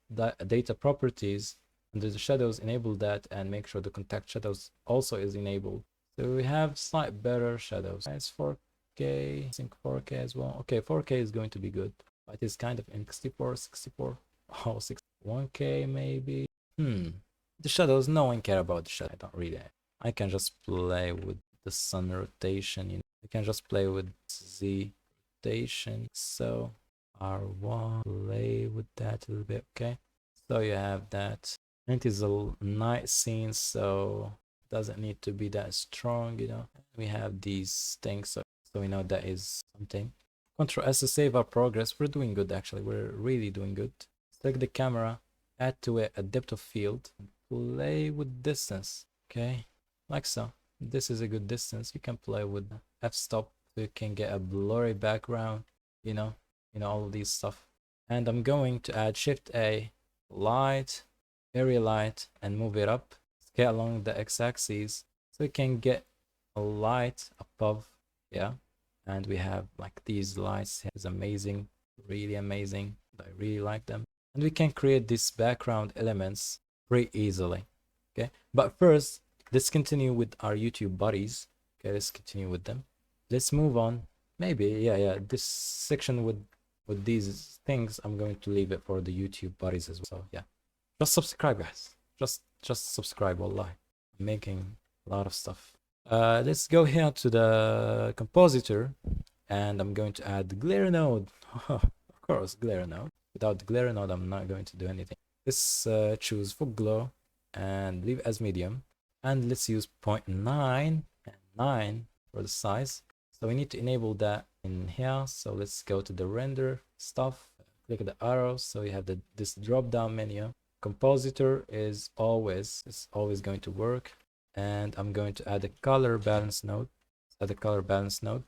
data properties. Under the shadows, enable that and make sure the contact shadows also is enabled. So we have slightly better shadows. It's 4K, I think 4K as well. Okay, 4K is going to be good. But it's kind of in 64. Oh, 1K maybe. The shadows, no one care about the shadow. I don't really. I can just play with the sun rotation. You know, I can just play with Z rotation. So R1, play with that a little bit. Okay. So you have that. And it is a night scene, so it doesn't need to be that strong, you know. We have these things, so we know that is something. Control S to save our progress. We're doing good, actually. We're really doing good. Select the camera, add to it a depth of field, play with distance. Okay, like so. This is a good distance. You can play with f-stop. So you can get a blurry background, you know, all of these stuff. And I'm going to add Shift A, light, area light, and move it up. Scale along the x-axis so you can get a light above. Yeah, and we have like these lights. It's amazing, really amazing. I really like them. And we can create these background elements pretty easily. Okay, but first let's continue with our YouTube buddies. Okay, let's continue with them. Let's move on. Maybe yeah, this section with these things, I'm going to leave it for the YouTube buddies as well. So yeah, just subscribe, guys. Just subscribe. Wallah, I'm making a lot of stuff. Let's go here to the compositor, and I'm going to add the glare node. Of course, glare node. Without the glare node, I'm not going to do anything. Let's choose for glow and leave as medium, and let's use 0.9 and 9 for the size. So we need to enable that in here. So let's go to the render stuff, click the arrows. So you have this drop down menu. Compositor is always going to work. And I'm going to add a color balance node. Add a color balance node.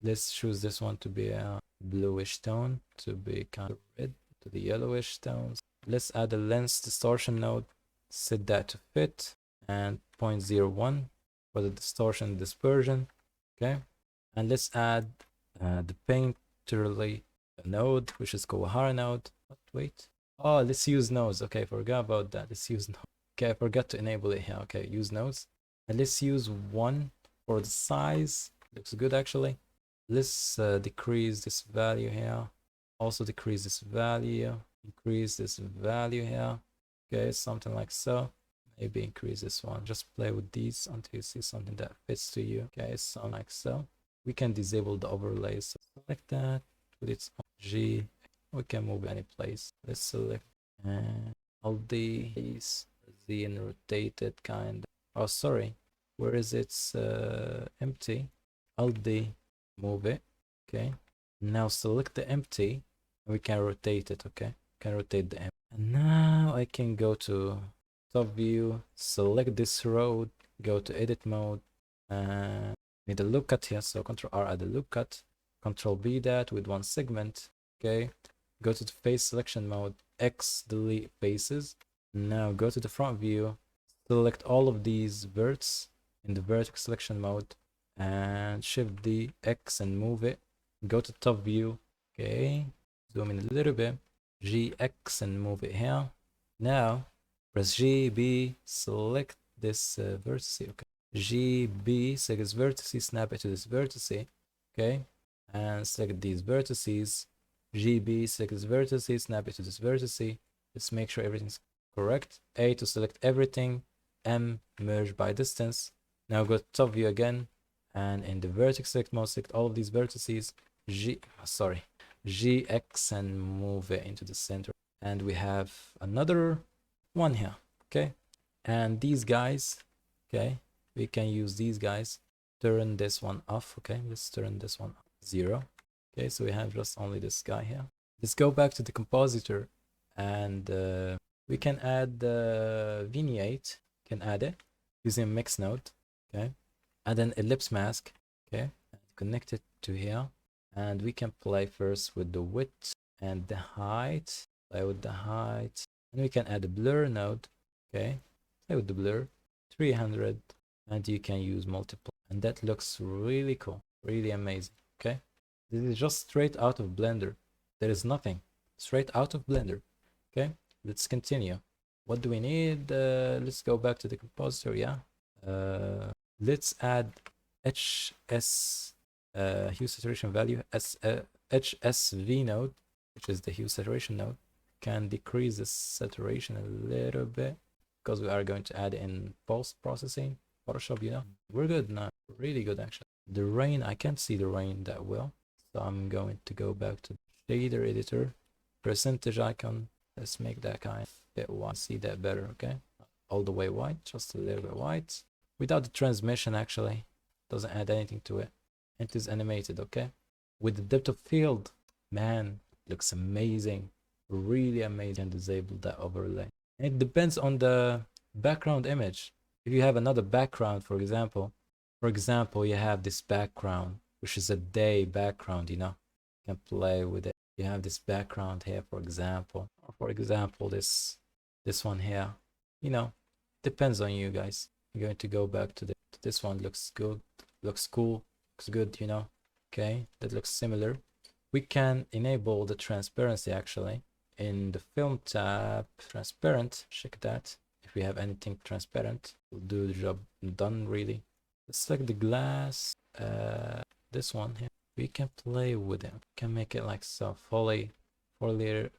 Let's choose this one to be a bluish tone, to be kind of red, to the yellowish tones. Let's add a lens distortion node. Set that to fit, and 0.01 for the distortion dispersion. Okay, and let's add the painterly node, which is Kawahara node. But wait, oh, let's use nodes. Okay, forgot about that. Let's use nodes. Okay, I forgot to enable it here. Okay, use nodes. And let's use 1 for the size. Looks good, actually. Let's decrease this value here. Also decrease this value. Increase this value here. Okay, something like so. Maybe increase this one. Just play with these until you see something that fits to you. Okay, something like so. We can disable the overlays. So select that with its own G. We can move any place. Let's select all these Z and rotate it kind of. Oh, sorry. Where is its empty? Alt D, move it. Okay. Now select the empty. We can rotate it. Okay. Can rotate the empty. And now I can go to top view, select this road, go to edit mode, and need a look cut here. So Control R, add a look cut, Control B that with one segment. Okay, go to the face selection mode, X delete faces. Now go to the front view, select all of these verts in the vertex selection mode, and shift the X and move it. Go to top view. Okay, zoom in a little bit, GX and move it here. Now press G, B, select this vertex. Okay, G, B, select this vertex, snap it to this vertex. Okay, and select these vertices. G, B, select this vertex, snap it to this vertex. Let's make sure everything's correct. A to select everything. M, merge by distance. Now go to top view again, and in the vertex select mode, select all of these vertices. GX and move it into the center. And we have another one here. Okay, and these guys, okay, we can use these guys. Turn this one off. Okay, let's turn this one off. 0. Okay, so we have just only this guy here. Let's go back to the compositor, and we can add the vignette. Can add it using mix node. Okay, add an ellipse mask. Okay, connect it to here, and we can play first with the width and the height. Play with the height, and we can add a blur node. Okay, play with the blur, 300, and you can use multiple, and that looks really cool, really amazing. Okay, this is just straight out of Blender. There is nothing, straight out of Blender. Okay, let's continue. What do we need? Let's go back to the compositor. Yeah, let's add HS hue saturation value as HSV node, which is the hue saturation node. Can decrease the saturation a little bit because we are going to add in post processing Photoshop. You know, we're good now, really good actually. The rain, I can't see the rain that well, so I'm going to go back to shader editor, percentage icon. Let's make that kind of bit white, see that better. Okay, all the way white, just a little bit white without the transmission. Actually doesn't add anything to it. It is animated. Okay, with the depth of field, man, looks amazing, really amazing. And disable that overlay. It depends on the background image. If you have another background, for example, you have this background which is a day background, you know, you can play with it. You have this background here, for example, or for example this one here, you know, depends on you guys. I'm going to go back to this one. Looks good, looks cool, looks good, you know. Okay, that looks similar. We can enable the transparency actually in the film tab. Transparent, check that. If we have anything transparent, will do the job done really. Let's select the glass, this one here. We can play with it. We can make it like so, fully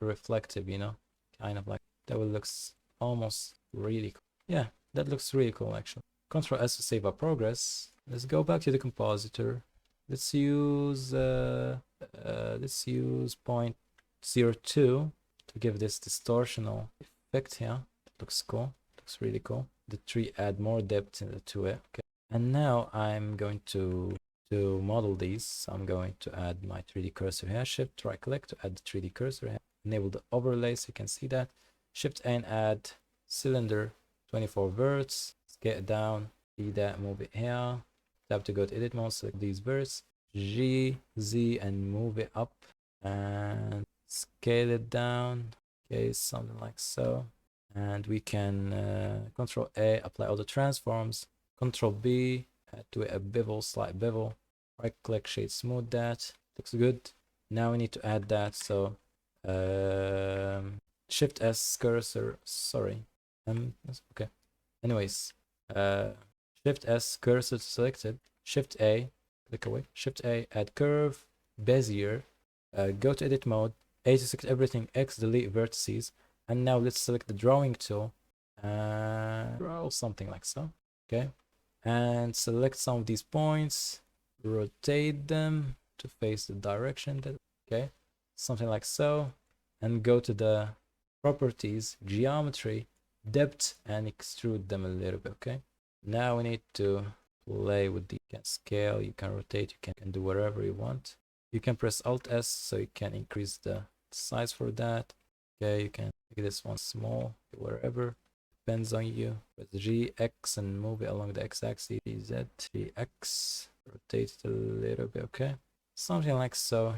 reflective, you know, kind of like that. Will looks almost really cool. Yeah, that looks really cool actually. Control S to save our progress. Let's go back to the compositor. Let's use 0.02 to give this distortional effect here. Looks cool, looks really cool. The tree add more depth to it. Okay, and now I'm going to model these. So I'm going to add my 3D cursor here. Shift right click to add the 3D cursor here. Enable the overlay so you can see that. Shift A and add cylinder 24 verts. Scale it down, see that, move it here. Tap to go to edit mode, select these verts, G, Z, and move it up and scale it down. Okay, something like so. And we can Control A, apply all the transforms. Control B, do a bevel, slight bevel. Right click, shade smooth that. Looks good. Now we need to add that. So Shift S cursor. Sorry. Okay. Anyways, Shift S cursor selected. Shift A, click away. Shift A, add curve, Bezier. Go to edit mode. A to select everything. X delete vertices. And now let's select the drawing tool. Draw something like so. Okay. And select some of these points. Rotate them to face the direction. Okay. Something like so. And go to the properties, geometry, depth, and extrude them a little bit. Okay. Now we need to play with the, you can scale, you can rotate, you can do whatever you want. You can press Alt S so you can increase the size for that. Okay, you can make this one small, wherever. depends on you. Press G, X, and move it along the X-axis. Z, G, X, rotate it a little bit, okay? Something like so.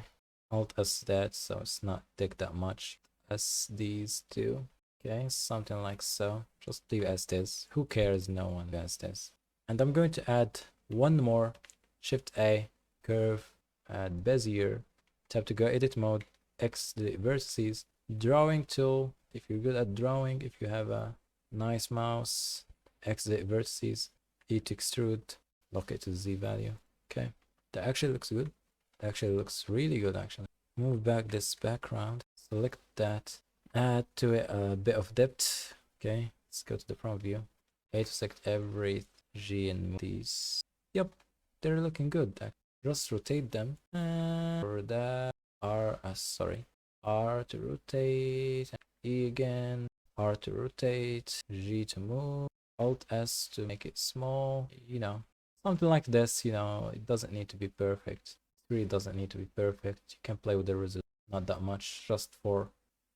Alt S that, so it's not thick that much. S these two, okay? Something like so. Just leave as this. Who cares? No one has this. And I'm going to add one more. Shift A, curve, add Bezier. Tap to go edit mode. X the vertices. Drawing tool. If you're good at drawing, if you have a nice mouse, X the vertices. E to extrude. Lock it to Z value. Okay, that actually looks good. That actually looks really good actually. Move back this background. Select that. Add to it a bit of depth. Okay, let's go to the front view. A to select every G and move these. Yep, they're looking good. Just rotate them. And for that, R to rotate. E again. R to rotate. G to move. Alt S to make it small. You know, something like this. You know, it doesn't need to be perfect. It really doesn't need to be perfect. You can play with the result. Not that much. Just 4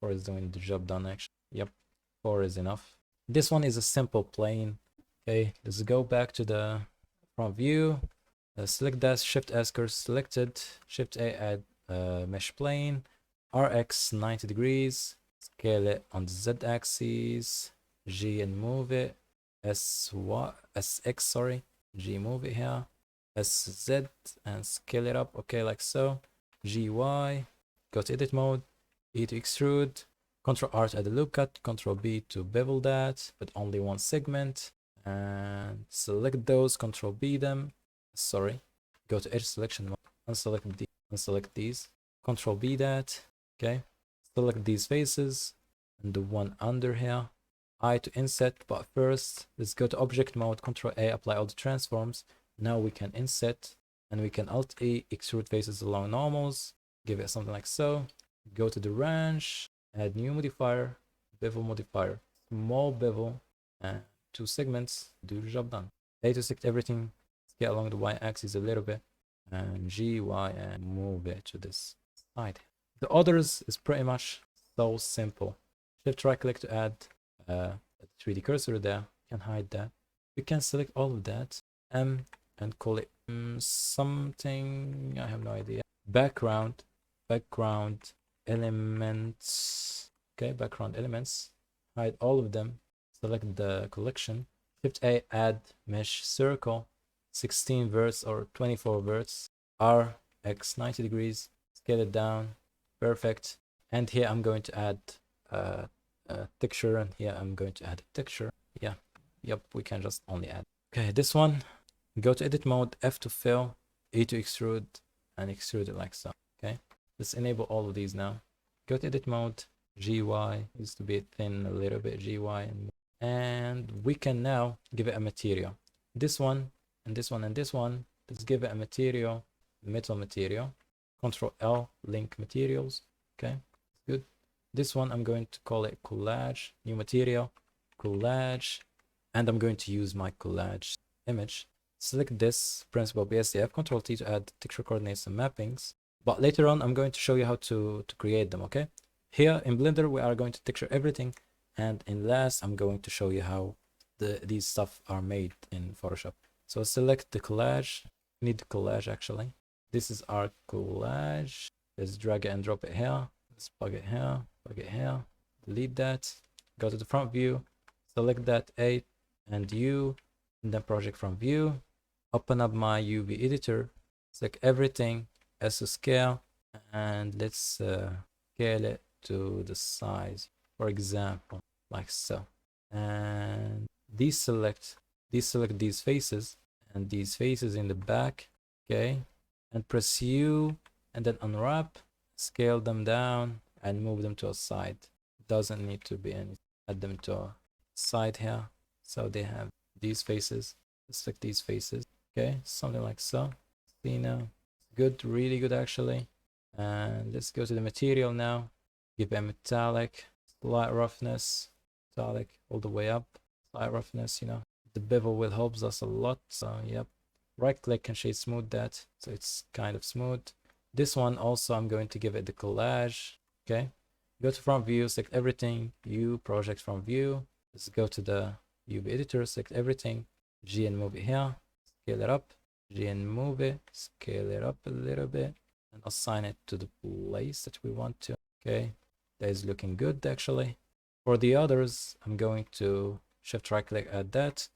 is doing the job done actually. Yep, 4 is enough. This one is a simple plane. Okay, let's go back to the front view. Select that, Shift S cursor selected, Shift A, add mesh plane, RX 90 degrees, scale it on the Z axis, G and move it, SX, sorry, G move it here, SZ and scale it up, okay, like so, GY, go to edit mode, E to extrude, Ctrl R to add a loop cut, Ctrl B to bevel that, but only one segment, and select those, Ctrl B them, sorry, go to edge selection mode, unselect these, Ctrl B that, okay, select these faces, and the one under here, I to inset, but first, let's go to object mode, Ctrl A, apply all the transforms, now we can inset, and we can Alt E, extrude faces along normals, give it something like so, go to the range, add new modifier, bevel modifier, small bevel, and 2 segments, do the job done. A to select everything, scale along the y-axis a little bit, and G, Y, and move it to this side. The others is pretty much so simple. Shift right click to add a 3D cursor there, you can hide that. We can select all of that, and call it something, I have no idea. Background elements, okay, background elements, hide all of them, select the collection, Shift A, add mesh circle, 16 verts or 24 verts, R, X 90 degrees, scale it down, perfect. And here I'm going to add a texture, and here I'm going to add a texture. Yeah, yep, we can just only add. Okay, this one, go to edit mode, F to fill, E to extrude, and extrude it like so. Okay, let's enable all of these now. Go to edit mode, GY, needs to be thin a little bit, GY, and we can now give it a material. This one, and this one, and this one, let's give it a material, metal material. Control L, link materials. Okay, good. This one I'm going to call it collage, new material, collage, and I'm going to use my collage image. Select this principal BSDF, Control T to add texture coordinates and mappings. But later on, I'm going to show you how to create them, okay? Here in Blender, we are going to texture everything. And in last, I'm going to show you how these stuff are made in Photoshop. So select the collage. We need the collage actually. This is our collage. Let's drag it and drop it here. Let's plug it here, delete that. Go to the front view, select that A and U, and then project from view. Open up my UV editor, select everything, S to scale, and let's scale it to the size, for example, like so. And deselect these faces and these faces in the back, okay, and press U and then unwrap, scale them down and move them to a side. Doesn't need to be any, add them to a side here, so they have these faces. Select these faces, okay, something like so. See now, good, really good actually. And let's go to the material now, give it a metallic, slight roughness, metallic all the way up, slight roughness, you know, the bevel will help us a lot. So yep, right click and shade smooth that, so it's kind of smooth. This one also I'm going to give it the collage, okay. Go to front view, select everything, U, project from view, Let's go to the UV editor, select everything, G and move it here, scale it up, G and move it, scale it up a little bit, and assign it to the place that we want to. Okay, that is looking good actually. For the others, I'm going to shift right click, add that,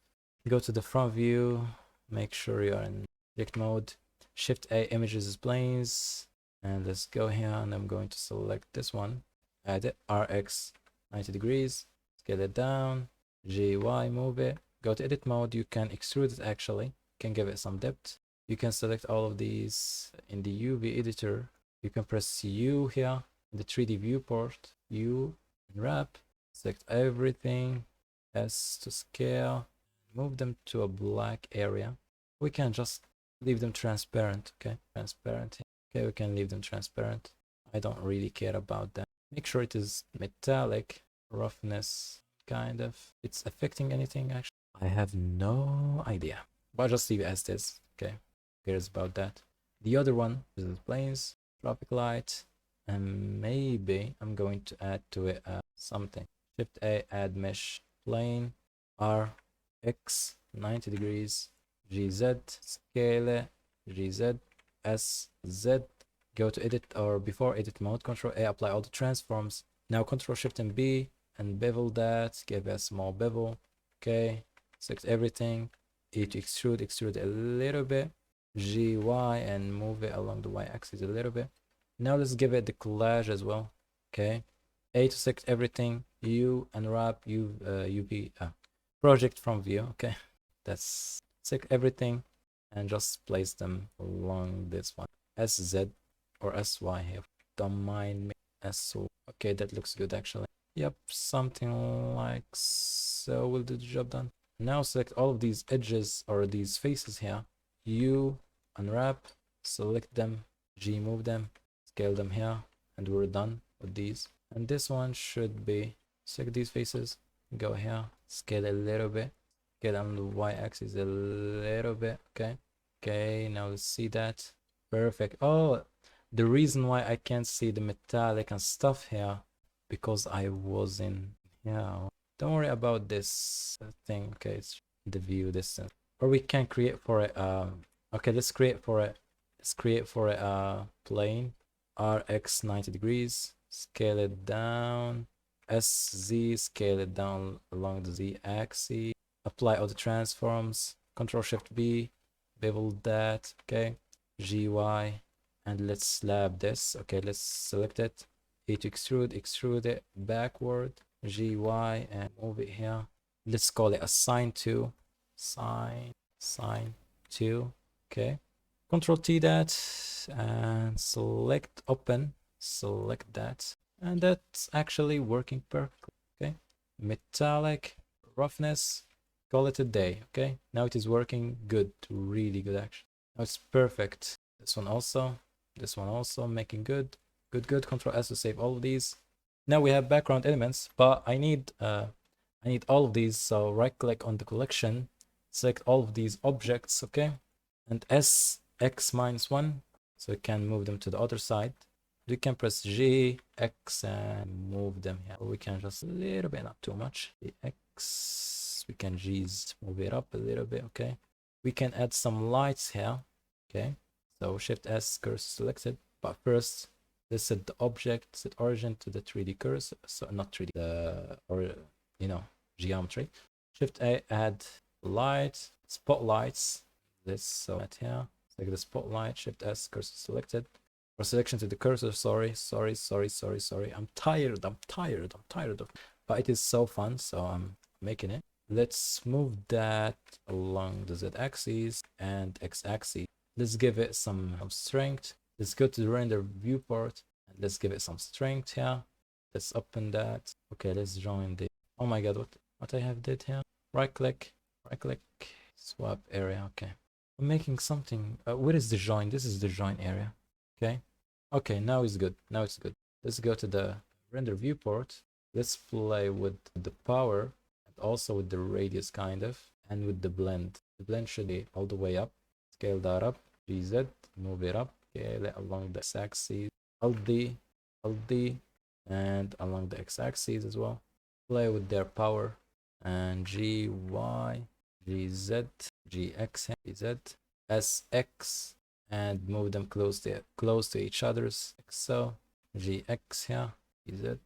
go to the front view, make sure you're in object mode, shift A, images as planes, and let's go here, and I'm going to select this one, add it, RX 90 degrees, scale it down, GY, move it, go to edit mode, you can extrude it actually, you can give it some depth, you can select all of these in the UV editor, you can press U here, in the 3D viewport, U, and wrap, select everything, S to scale, move them to a black area. We can just leave them transparent, okay? Transparent. Okay, we can leave them transparent. I don't really care about that. Make sure it is metallic, roughness, kind of. It's affecting anything actually? I have no idea. But just leave it as this, okay? Who cares about that? The other one is the planes, traffic light, and maybe I'm going to add to it something. Shift A, add mesh plane, R, X, 90 degrees, GZ, scale it, GZ, S, Z, go to edit or before edit mode, Control A, apply all the transforms. Now Control Shift and B and bevel that, give a small bevel, okay, select everything, E to extrude, extrude a little bit, GY and move it along the Y axis a little bit. Now let's give it the collage as well, okay, A to select everything, U and wrap, UV, project from view, okay, that's select everything and just place them along this one, SZ or SY here, don't mind me, SO, okay, that looks good actually, yep, something like so will do the job done. Now select all of these edges or these faces here, U, unwrap, select them, G, move them, scale them here, and we're done with these. And this one should be, select these faces, go here, scale a little bit, scale on the Y axis a little bit, okay. Okay, now let's see that, perfect. Oh, the reason why I can't see the metallic and stuff here, because I was in here. Don't worry about this thing, okay, it's the view distance. Or we can create for it, okay, let's create for a plane, RX 90 degrees, scale it down, SZ, scale it down along the Z axis, apply all the transforms, Control Shift B, bevel that, okay, GY, and let's slab this, okay, let's select it, E to extrude, extrude it backward, GY, and move it here. Let's call it a sine 2, sine 2, okay. Control T that, and select open, select that, and that's actually working perfectly, okay. Metallic, roughness, call it a day, okay. Now it is working good, really good actually. Now it's perfect. This one also, making good. Control S to save all of these. Now we have background elements, but I need all of these, so right click on the collection, select all of these objects, okay, and S X -1, so we can move them to the other side. We can press G, X, and move them here. We can just a little bit, not too much. The X, we can G's, move it up a little bit, okay. We can add some lights here, okay. So Shift S, cursor selected, but first let's set the object, set origin to the 3D cursor, so not 3D, geometry. Shift A, add light, spotlights. Let's so that here, select the spotlight, Shift S, cursor selected. Or selection to the cursor, sorry. I'm tired of, but it is so fun, so I'm making it. Let's move that along the Z axis and X axis. Let's give it some strength. Let's go to the render viewport and let's give it some strength here. Let's open that. Okay, let's join the, oh my god, what I have did here. Right click, swap area, okay. I'm making something, where is the join? This is the join area, okay, now it's good, Let's go to the render viewport. Let's play with the power and also with the radius kind of, and with the blend. The blend should be all the way up. Scale that up, GZ, move it up, scale it along the x-axis, Alt D, and along the x-axis as well. Play with their power. and GY, GZ, GX, GZ, SX, and move them close to each other's. So GX here, GZ,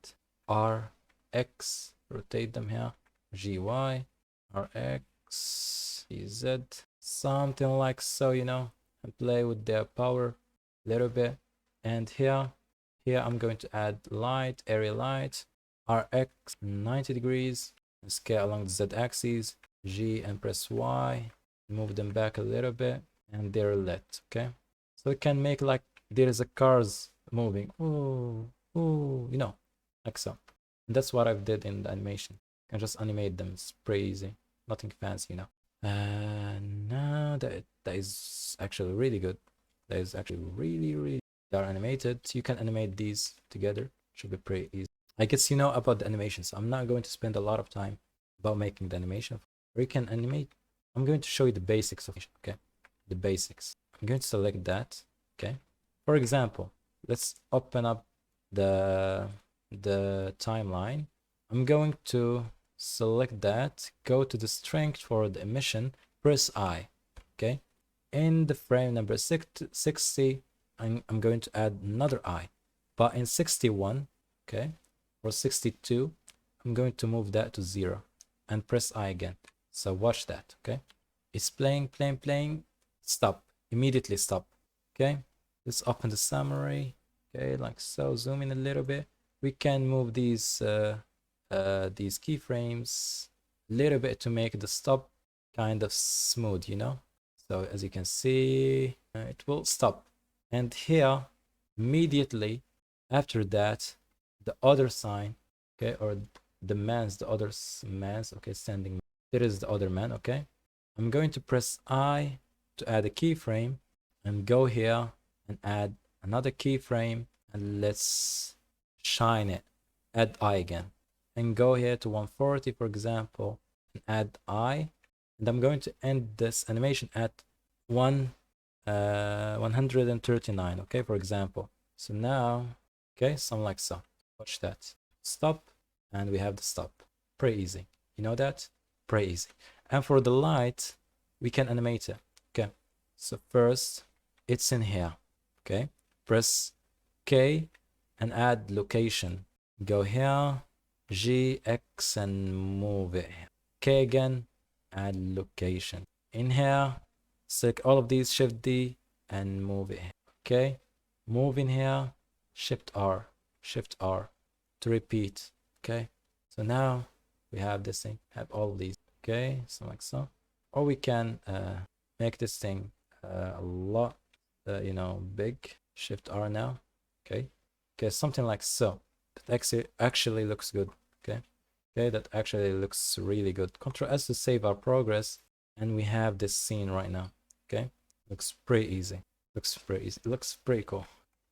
RX, rotate them here, GY, RX, GZ, something like so, you know, and play with their power a little bit. And here I'm going to add light, area light, RX 90 degrees, and scale along the Z axis, G, and press Y, move them back a little bit, and they're lit. Okay, so it can make like there is a cars moving, ooh, you know, like so. And that's what I've did in the animation. I can just animate them. It's pretty easy, nothing fancy, you know. Now that is actually really good. That is actually really they are animated. You can animate these together. Should be pretty easy. I guess you know about the animation, so I'm not going to spend a lot of time about making the animation. Or you can animate. I'm going to show you the basics of it. Okay, the basics. I'm going to select that. Okay, for example, let's open up the timeline. I'm going to select that, go to the strength for the emission, press I. Okay, in the frame number 60, I'm going to add another I, but in 61, okay, or 62, I'm going to move that to 0 and press I again. So watch that. Okay, it's playing, stop, immediately stop. Okay, let's open the summary. Okay, like so, zoom in a little bit. We can move these keyframes a little bit to make the stop kind of smooth, you know. So as you can see, it will stop. And here, immediately after that, the other sign, okay, or the other man's, okay, standing. There is the other man, okay. I'm going to press I to add a keyframe and go here and add another keyframe, and let's shine it. Add I again. And go here to 140, for example, and add I. And I'm going to end this animation at 139, okay, for example. So now, okay, something like so. Watch that. Stop, and we have the stop. Pretty easy. You know that? Pretty easy. And for the light, we can animate it. Okay. So first, it's in here. Okay. Press K and add location. Go here, G, X, and move it. K again, add location. In here, select all of these, Shift D, and move it. Okay, move in here, Shift R to repeat. Okay, so now we have this thing, have all of these. Okay, so like so. Or we can make this thing a lot, you know, big. Shift R now. Okay, something like so. That actually looks good. Okay, that actually looks really good. Ctrl S to save our progress, and we have this scene right now. Okay, looks pretty easy. Looks pretty cool.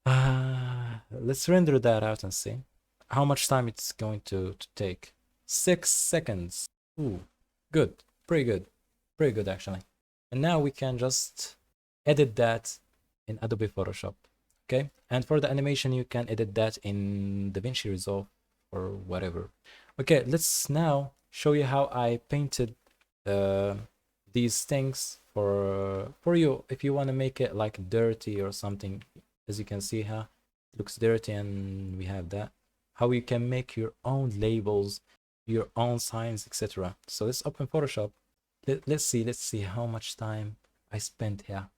Let's render that out and see how much time it's going to take. 6 seconds. Ooh, good. Pretty good actually. And now we can just edit that in Adobe Photoshop. Okay, and for the animation you can edit that in DaVinci Resolve or whatever. Okay, let's now show you how I painted these things for you if you want to make it like dirty or something. As you can see here, it looks dirty, and we have that. How you can make your own labels, your own signs, etc. So let's open Photoshop. Let's see how much time I spent here.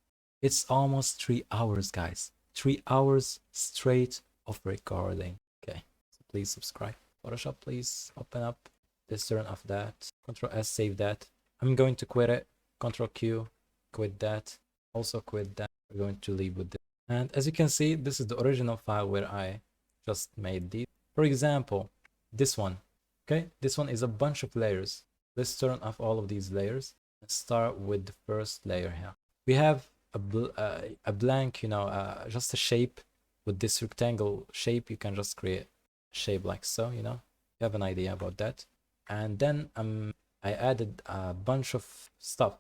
It's almost 3 hours, guys. 3 hours straight of recording. Okay, so please subscribe. Photoshop, please open up. Let's turn off that. Ctrl S, save that. I'm going to quit it. Ctrl Q, quit that. Also quit that. We're going to leave with this. And as you can see, this is the original file where I just made these. For example, this one. Okay, this one is a bunch of layers. Let's turn off all of these layers and start with the first layer here. We have a blank, you know, just a shape with this rectangle shape. You can just create a shape like so, you know. You have an idea about that. And then I added a bunch of stuff.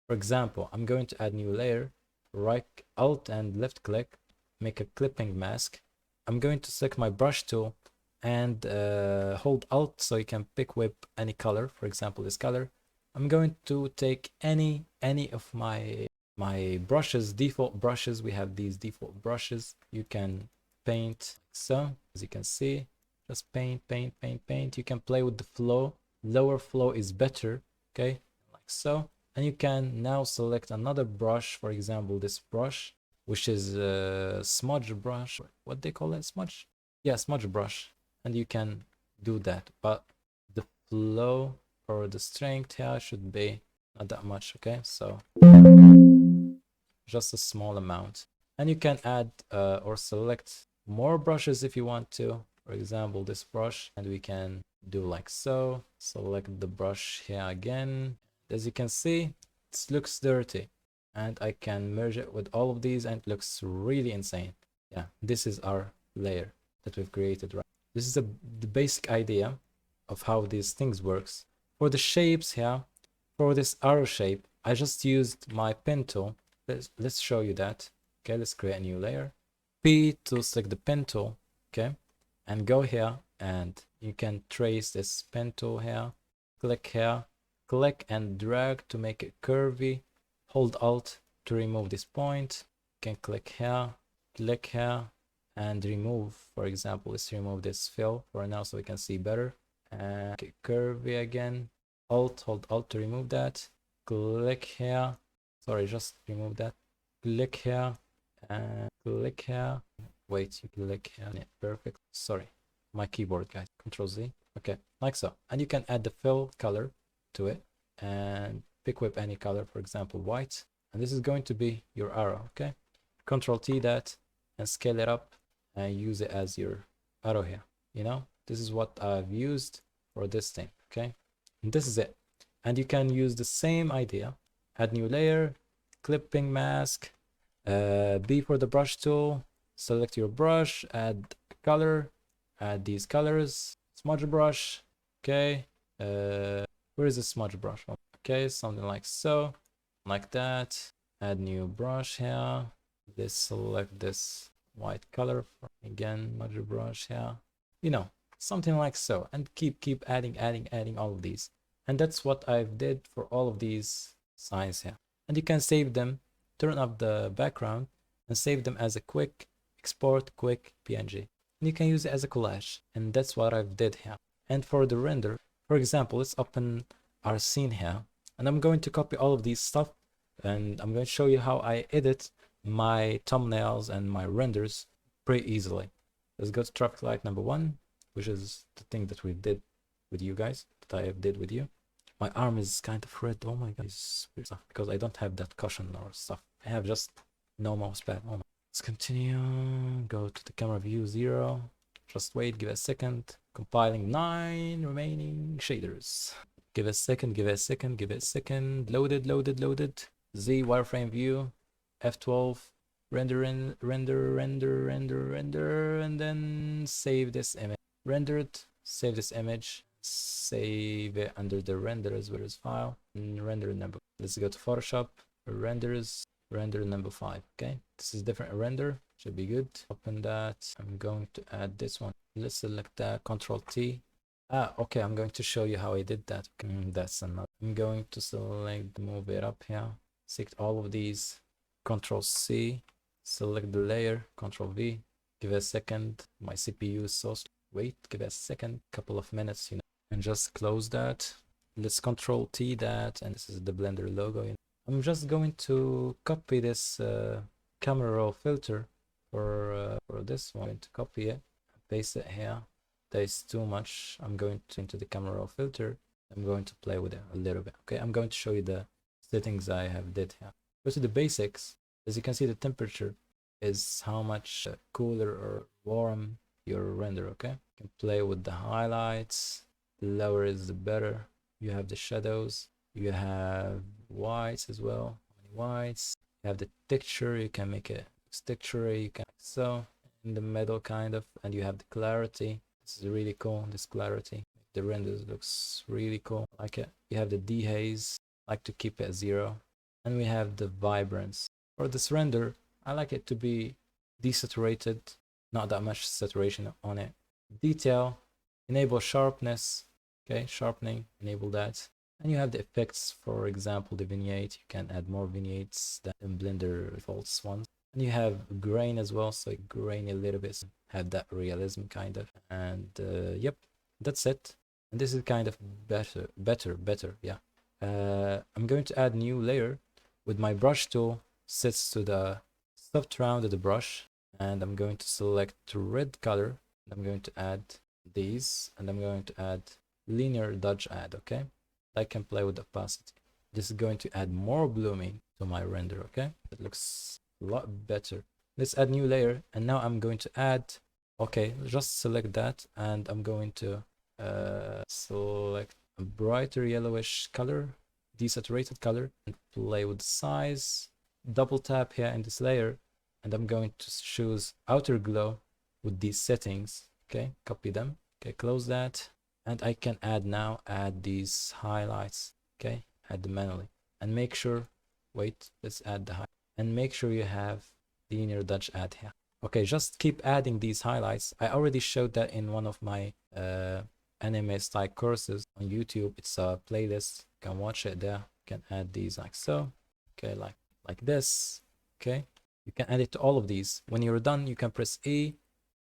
For example, I'm going to add new layer, right alt and left click, make a clipping mask. I'm going to select my brush tool and hold Alt so you can pick whip any color. For example, this color. I'm going to take any of my brushes, default brushes. We have these default brushes. You can paint like so, as you can see. Just paint, paint, paint, paint. You can play with the flow. Lower flow is better, okay? Like so. And you can now select another brush, for example, this brush, which is a smudge brush. What they call it? Smudge? Yeah, smudge brush. And you can do that. But the flow or the strength here should be not that much, okay? So just a small amount. And you can add or select more brushes if you want to. For example, this brush, and we can do like so. Select the brush here again. As you can see, it looks dirty, and I can merge it with all of these, and it looks really insane. Yeah, this is our layer that we've created, right? This is the basic idea of how these things works. For the shapes here, for this arrow shape, I just used my pen tool. Let's show you that. Okay, let's create a new layer. P to select the pen tool, okay, and go here, and you can trace this pen tool here. Click here, click and drag to make it curvy. Hold Alt to remove this point. You can click here, and remove. For example, let's remove this fill for now so we can see better. And make it curvy again. Hold Alt to remove that. Click here. Sorry, just remove that. Click here and click here. Wait, you click here. Yeah, perfect. Sorry, my keyboard, guys. Control Z. Okay, like so. And you can add the fill color to it and pick whip any color, for example, white. And this is going to be your arrow, okay? Control T that and scale it up and use it as your arrow here. You know, this is what I've used for this thing, okay? And this is it. And you can use the same idea. Add new layer, clipping mask, B for the brush tool, select your brush, add color, add these colors, smudge brush, okay. Where is the smudge brush? Okay, something like so, like that. Add new brush here. Let's select this white color for, again, smudge brush here. You know, something like so, and keep adding all of these. And that's what I did for all of these signs here. And you can save them, turn off the background, and save them as a quick export, quick PNG. And you can use it as a collage. And that's what I've did here. And for the render, for example, let's open our scene here. And I'm going to copy all of these stuff. And I'm going to show you how I edit my thumbnails and my renders pretty easily. Let's go to traffic light number 1, which is the thing that we did with you guys, that I did with you. My arm is kind of red. Oh my god, it's weird stuff because I don't have that cushion or stuff. I have just no mouse pad. Oh my. Let's continue. Go to the camera view 0. Just wait, give it a second. Compiling 9 remaining shaders. Give it a second, give it a second, give it a second. Loaded. Z wireframe view, F12, render, and then save this image. Render it, save this image. Save it under the renders where is file and render number. Let's go to Photoshop, renders, render number 5. Okay, this is different render, should be good. Open that. I'm going to add this one. Let's select that, Control T. Okay, I'm going to show you how I did that. That's another. I'm going to select, move it up here, select all of these, Control C, select the layer, Control V. Give it a second. My CPU is so slow. Wait, give it a second, couple of minutes, you know. And just close that. Let's Control T that, and this is the Blender logo. I'm just going to copy this camera raw filter for this one. I'm going to copy it, paste it here. There's too much. I'm going to into the camera raw filter. I'm going to play with it a little bit. Okay, I'm going to show you the settings I have did here. Go to the basics. As you can see, the temperature is how much cooler or warm your render. Okay, you can play with the highlights. The lower is the better. You have the shadows, you have whites as well, whites. You have the texture, you can make it texture, you can so in the middle kind of, and you have the clarity. This is really cool, this clarity. The renders looks really cool, I like it. You have the dehaze, I like to keep it at 0. And we have the vibrance. For this render, I like it to be desaturated, not that much saturation on it. detail, enable sharpness, okay, sharpening, enable that. And you have the effects, for example, the vignette. You can add more vignettes than in Blender defaults ones. And you have grain as well, so grain a little bit, have that realism kind of. And yep, that's it. And this is kind of better, yeah. I'm going to add new layer with my brush tool, sets to the soft round of the brush, and I'm going to select red color. And I'm going to add these, and I'm going to add linear dodge add, okay? I can play with opacity. This is going to add more blooming to my render, okay? It looks a lot better. Let's add new layer, and now I'm going to add, okay, just select that, and I'm going to select a brighter yellowish color, desaturated color, and play with the size. Double tap here in this layer, and I'm going to choose outer glow with these settings, okay? Copy them, okay, close that. And I can add these highlights, okay? Add them manually. And make sure, wait, let's add the highlight. And make sure you have linear dodge add here. Okay, just keep adding these highlights. I already showed that in one of my anime style courses on YouTube. It's a playlist. You can watch it there. You can add these like so. Okay, like this. Okay. You can add it to all of these. When you're done, you can press E.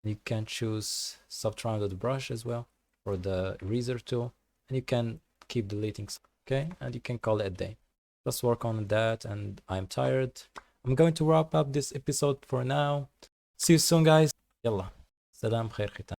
You can choose soft rounded brush as well, or the eraser tool, and you can keep deleting, okay? And you can call it a day. Let's work on that, and I'm tired. I'm going to wrap up this episode for now. See you soon, guys. Yalla. Salam khair khitan.